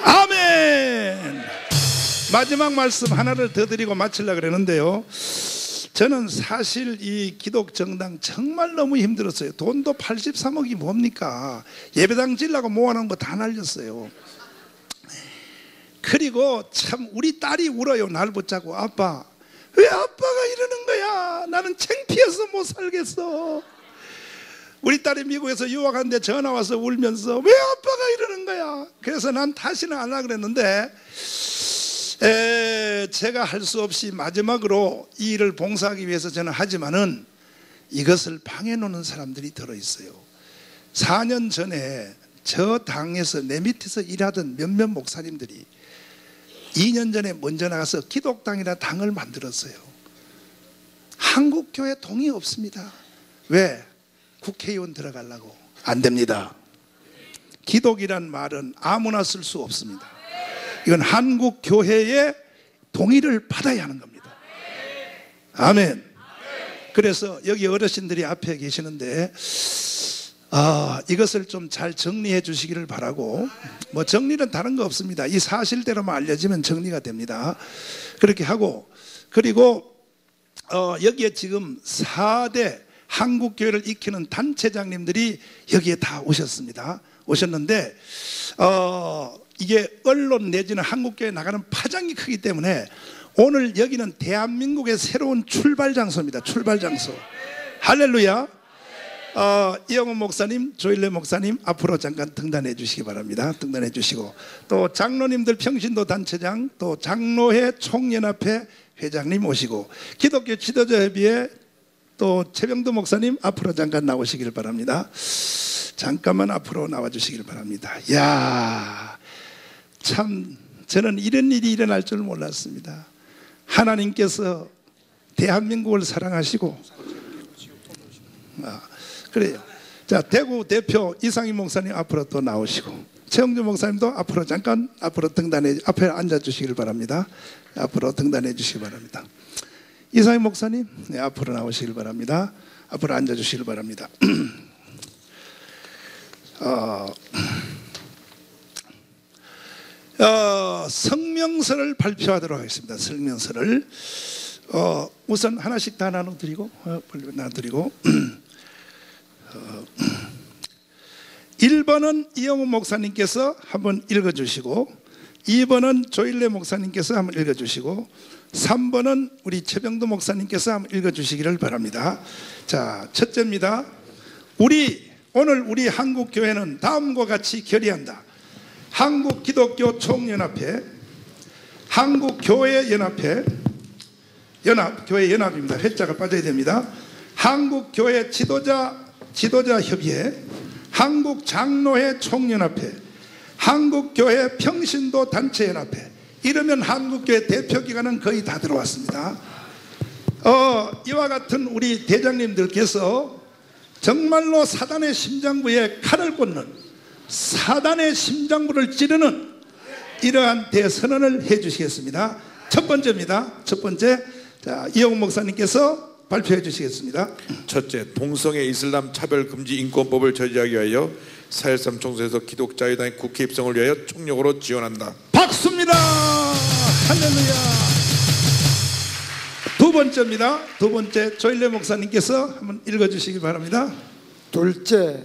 S1: 아멘. 마지막 말씀 하나를 더 드리고 마치려고 그러는데요, 저는 사실 이 기독정당 정말 너무 힘들었어요. 돈도 83억이 뭡니까? 예배당 지으려고 모아놓은 거 다 날렸어요. 그리고 참 우리 딸이 울어요. 날 붙잡고, 아빠, 왜 아빠가 이러는 거야? 나는 창피해서 못 살겠어. 우리 딸이 미국에서 유학하는데 전화 와서 울면서 왜 아빠가 이러는 거야? 그래서 난 다시는 안 하려고 그랬는데, 제가 할 수 없이 마지막으로 이 일을 봉사하기 위해서 저는 하지만은 이것을 방해 놓는 사람들이 들어있어요. 4년 전에 저 당에서 내 밑에서 일하던 몇몇 목사님들이 2년 전에 먼저 나가서 기독당이라 당을 만들었어요. 한국교회 동의 없습니다. 왜? 국회의원 들어가려고. 안 됩니다. 기독이란 말은 아무나 쓸 수 없습니다. 이건 한국교회의 동의를 받아야 하는 겁니다. 아멘. 그래서 여기 어르신들이 앞에 계시는데 이것을 좀 잘 정리해 주시기를 바라고, 뭐 정리는 다른 거 없습니다. 이 사실대로만 알려지면 정리가 됩니다. 그렇게 하고, 그리고 여기에 지금 4대 한국교회를 익히는 단체장님들이 여기에 다 오셨습니다. 오셨는데 이게 언론 내지는 한국교회에 나가는 파장이 크기 때문에 오늘 여기는 대한민국의 새로운 출발 장소입니다. 출발 장소. 할렐루야. 이영훈 목사님, 조일래 목사님 앞으로 잠깐 등단해 주시기 바랍니다. 등단해 주시고, 또 장로님들 평신도 단체장, 또 장로회 총연합회 회장님 오시고, 기독교 지도자협의회 또 최병도 목사님 앞으로 잠깐 나오시길 바랍니다. 잠깐만 앞으로 나와 주시길 바랍니다. 야, 참 저는 이런 일이 일어날 줄 몰랐습니다. 하나님께서 대한민국을 사랑하시고, 그래요. 자, 대구 대표 이상희 목사님 앞으로 또 나오시고, 최영주 목사님도 앞으로 잠깐 앞으로 등단해, 앞에 앉아 주시길 바랍니다. 앞으로 등단해 주시기 바랍니다. 이상희 목사님, 네, 앞으로 나오시길 바랍니다. 앞으로 앉아 주시길 바랍니다. 성명서를 발표하도록 하겠습니다. 성명서를 우선 하나씩 다 나눠드리고 1번은 이영훈 목사님께서 한번 읽어주시고, 2번은 조일래 목사님께서 한번 읽어주시고, 3번은 우리 최병도 목사님께서 한번 읽어주시기를 바랍니다. 자, 첫째입니다. 오늘 우리 한국교회는 다음과 같이 결의한다. 한국기독교 총연합회, 한국교회연합회, 교회 연합입니다. 회자가 빠져야 됩니다. 한국교회 지도자협의회, 한국장로회 총연합회, 한국교회 평신도 단체연합회, 이러면 한국교회 대표기관은 거의 다 들어왔습니다. 이와 같은 우리 대장님들께서 정말로 사단의 심장부에 칼을 꽂는, 사단의 심장부를 찌르는 이러한 대선언을 해 주시겠습니다. 첫 번째입니다. 첫 번째, 자, 이영훈 목사님께서 발표해 주시겠습니다.
S10: 첫째, 동성애 이슬람 차별금지 인권법을 저지하기 위하여 4.13 총선에서 기독자유당의 국회 입성을 위하여 총력으로 지원한다.
S1: 박수입니다. 할렐루야. 두 번째입니다. 두 번째, 조일래 목사님께서 한번 읽어주시기 바랍니다.
S11: 둘째,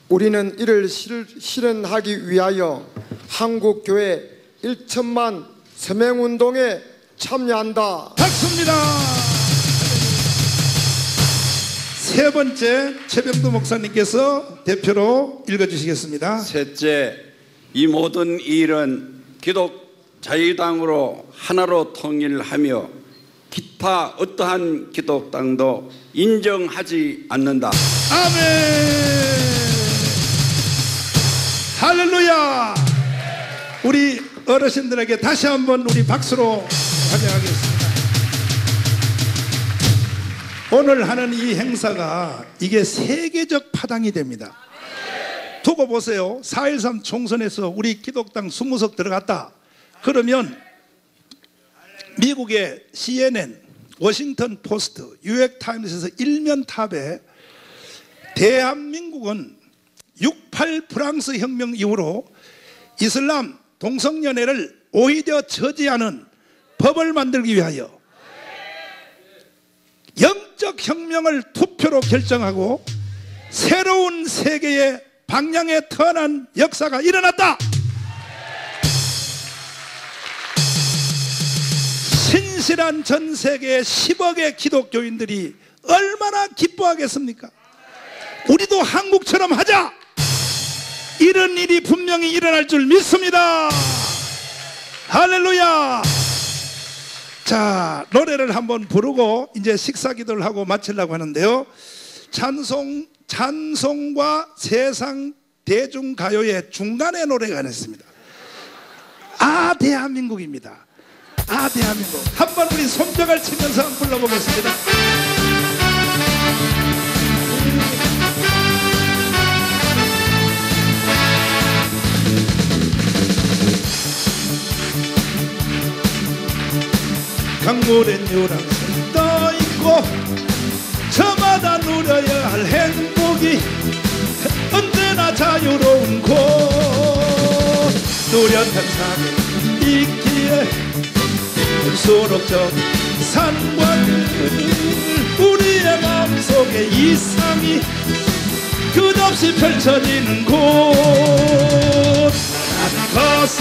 S11: 우리는 이를 실현하기 위하여 한국교회 1천만 서명운동에 참여한다.
S1: 박수입니다. 세 번째, 최병도 목사님께서 대표로 읽어주시겠습니다.
S12: 셋째, 이 모든 일은 기독자유당으로 하나로 통일하며 기타 어떠한 기독당도 인정하지 않는다.
S1: 아멘. 할렐루야. 우리 어르신들에게 다시 한번 우리 박수로 환영하겠습니다. 오늘 하는 이 행사가 이게 세계적 파당이 됩니다. 두고 보세요. 4.13 총선에서 우리 기독당 20석 들어갔다. 그러면 미국의 CNN, 워싱턴 포스트, 뉴욕타임스에서 일면탑에 대한민국은 6.8 프랑스 혁명 이후로 이슬람 동성연애를 오히려 저지하는 법을 만들기 위하여 영적 혁명을 투표로 결정하고 새로운 세계의 방향에 태어난 역사가 일어났다. 신실한 전 세계의 10억의 기독교인들이 얼마나 기뻐하겠습니까? 우리도 한국처럼 하자. 이런 일이 분명히 일어날 줄 믿습니다. 할렐루야. 자, 노래를 한번 부르고 이제 식사기도를 하고 마치려고 하는데요. 찬송과 세상 대중가요의 중간에 노래가 있습니다. 아 대한민국입니다. 아 대한민국. 한번 우리 손뼉을 치면서 한번 불러보겠습니다. 강물엔 유람선 떠있고 저마다 누려야 할 행복이 언제나 자유로운 곳 누렸던 삶이 있기에 수록적 산관들 우리의 마음속에 이상이 끝없이 펼쳐지는 곳 나는 것은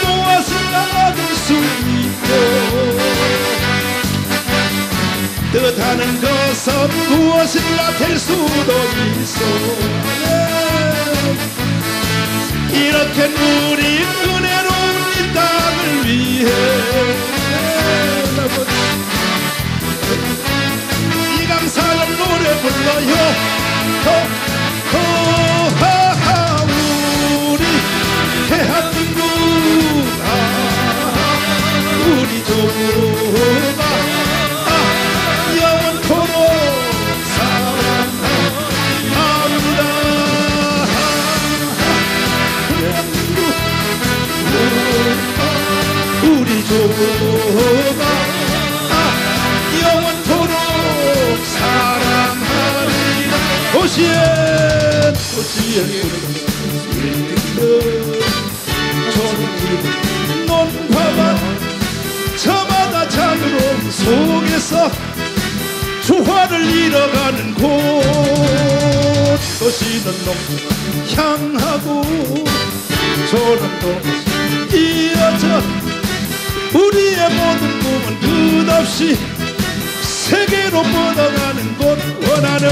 S1: 무엇인가 얻을 수 있고 뜻하는 것은 무엇인가 될 수도 있어. 이렇게 누린 은혜로운 이 땅을 위해 이 감사를 노래 불러요. 우리 대한민국 우리 조국아 우리 조국아 영원토록 사랑하리라. 도시엔 논파만 저마다 자유로운 속에서 조화를 이뤄가는 곳 도시는 농촌 향하고 저는 도시 이어져 우리의 모든 꿈은 끝없이 세계로 뻗어가는 곳 원하는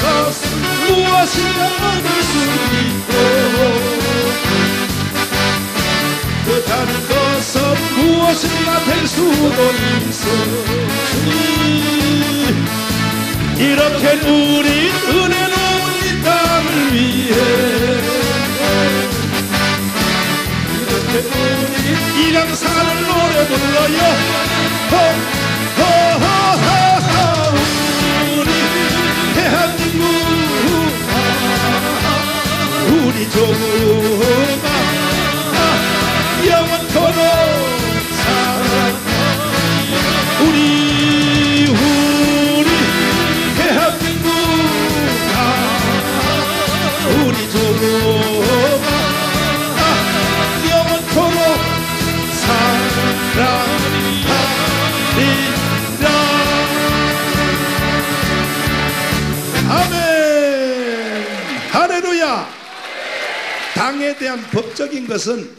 S1: 것은 무엇인가 얻을 수 있고 뜻하는 것은 무엇인가 될 수도 있어. 이렇게 누린 은혜로운 이 땅을 위해 이렇게 누린 이 감사를 노래 불러요. 우리 대한민국 우리 조국아 영원토록 사랑하리. 우리 대한민국 우리 조국아 영원토록 사랑하리라. 아멘. 할렐루야. 당에 대한 법적인 것은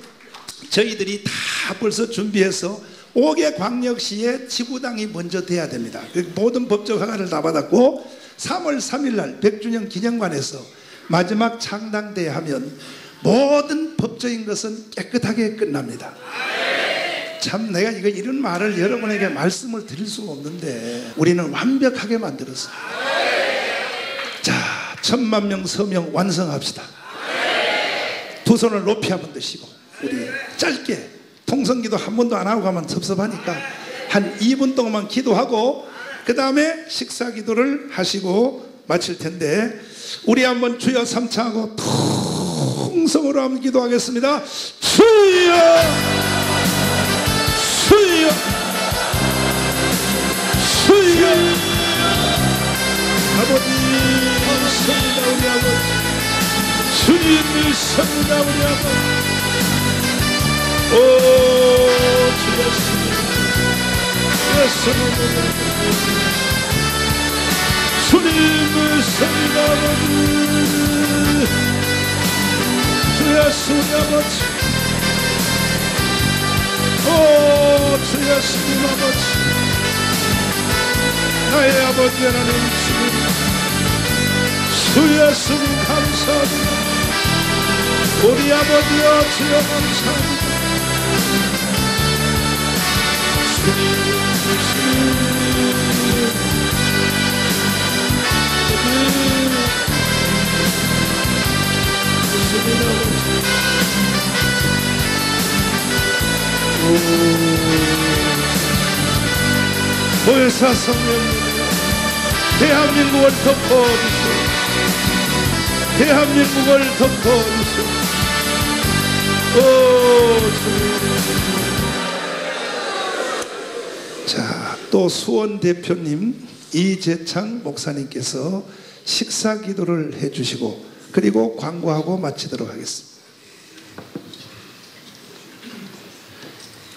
S1: 저희들이 다 벌써 준비해서 5개 광역시에 지구당이 먼저 돼야 됩니다. 모든 법적 허가를 다 받았고 3월 3일 날 100주년 기념관에서 마지막 창당대회 하면 모든 법적인 것은 깨끗하게 끝납니다. 참 내가 이런 말을 여러분에게 말씀을 드릴 수가 없는데 우리는 완벽하게 만들었어요. 자, 1000만 명 서명 완성합시다. 두 손을 높이 한번 드시고 우리 짧게 통성기도 한 번도 안 하고 가면 섭섭하니까 한 2분 동안만 기도하고 그 다음에 식사 기도를 하시고 마칠 텐데 우리 한번 주여 삼창하고 통성으로 한번 기도하겠습니다. 주여 주여 주여. 아버지 믿습니다. 우리 아버지 주님 믿습니다. 우리 아버지 오 주여 주님을 섬기다 아버지 주여 주님 아버지 오 주여 주님 아버지 나의 아버지 하나님 주님 주여 주님 감사합니다. 우리 아버지여 주여 감사합니다. 주님 보혜사 성령님 대한민국을 덮어주시오. 대한민국을 덮어주시오. 오 주님. 자, 또 수원 대표님 이재창 목사님께서 식사 기도를 해주시고 그리고 광고하고 마치도록 하겠습니다.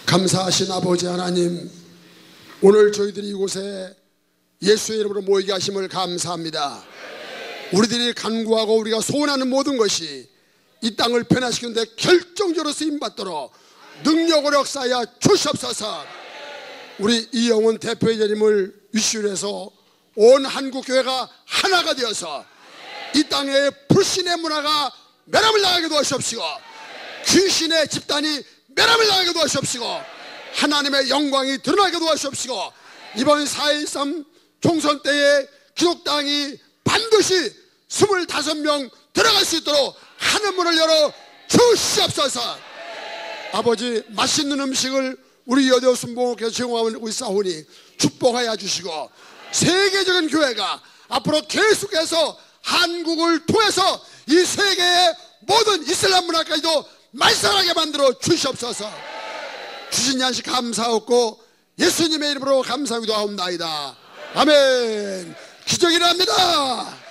S13: 감사하신 아버지 하나님, 오늘 저희들이 이곳에 예수의 이름으로 모이게 하심을 감사합니다. 우리들이 간구하고 우리가 소원하는 모든 것이 이 땅을 변화시키는 데 결정적으로 쓰임받도록 능력으로 역사하여 주시옵소서. 우리 이영훈 대표회장님을 위시로 해서 온 한국교회가 하나가 되어서 이 땅에 불신의 문화가 멸함을 당하게 도와주시옵시고 귀신의 집단이 멸함을 당하게 도와주시옵시고 하나님의 영광이 드러나게 도와주시옵시고 이번 4.13 총선 때에 기독당이 반드시 25명 들어갈 수 있도록 하늘 문을 열어 주시옵소서. 아버지, 맛있는 음식을 우리 여대 순복음교회 제공하고 있사오니 축복하여 주시고 세계적인 교회가 앞으로 계속해서 한국을 통해서 이 세계의 모든 이슬람 문화까지도 말살하게 만들어 주시옵소서. 주신 양식 감사하고 예수님의 이름으로 감사하기도 하옵나이다. 아멘. 기적이 일어납니다.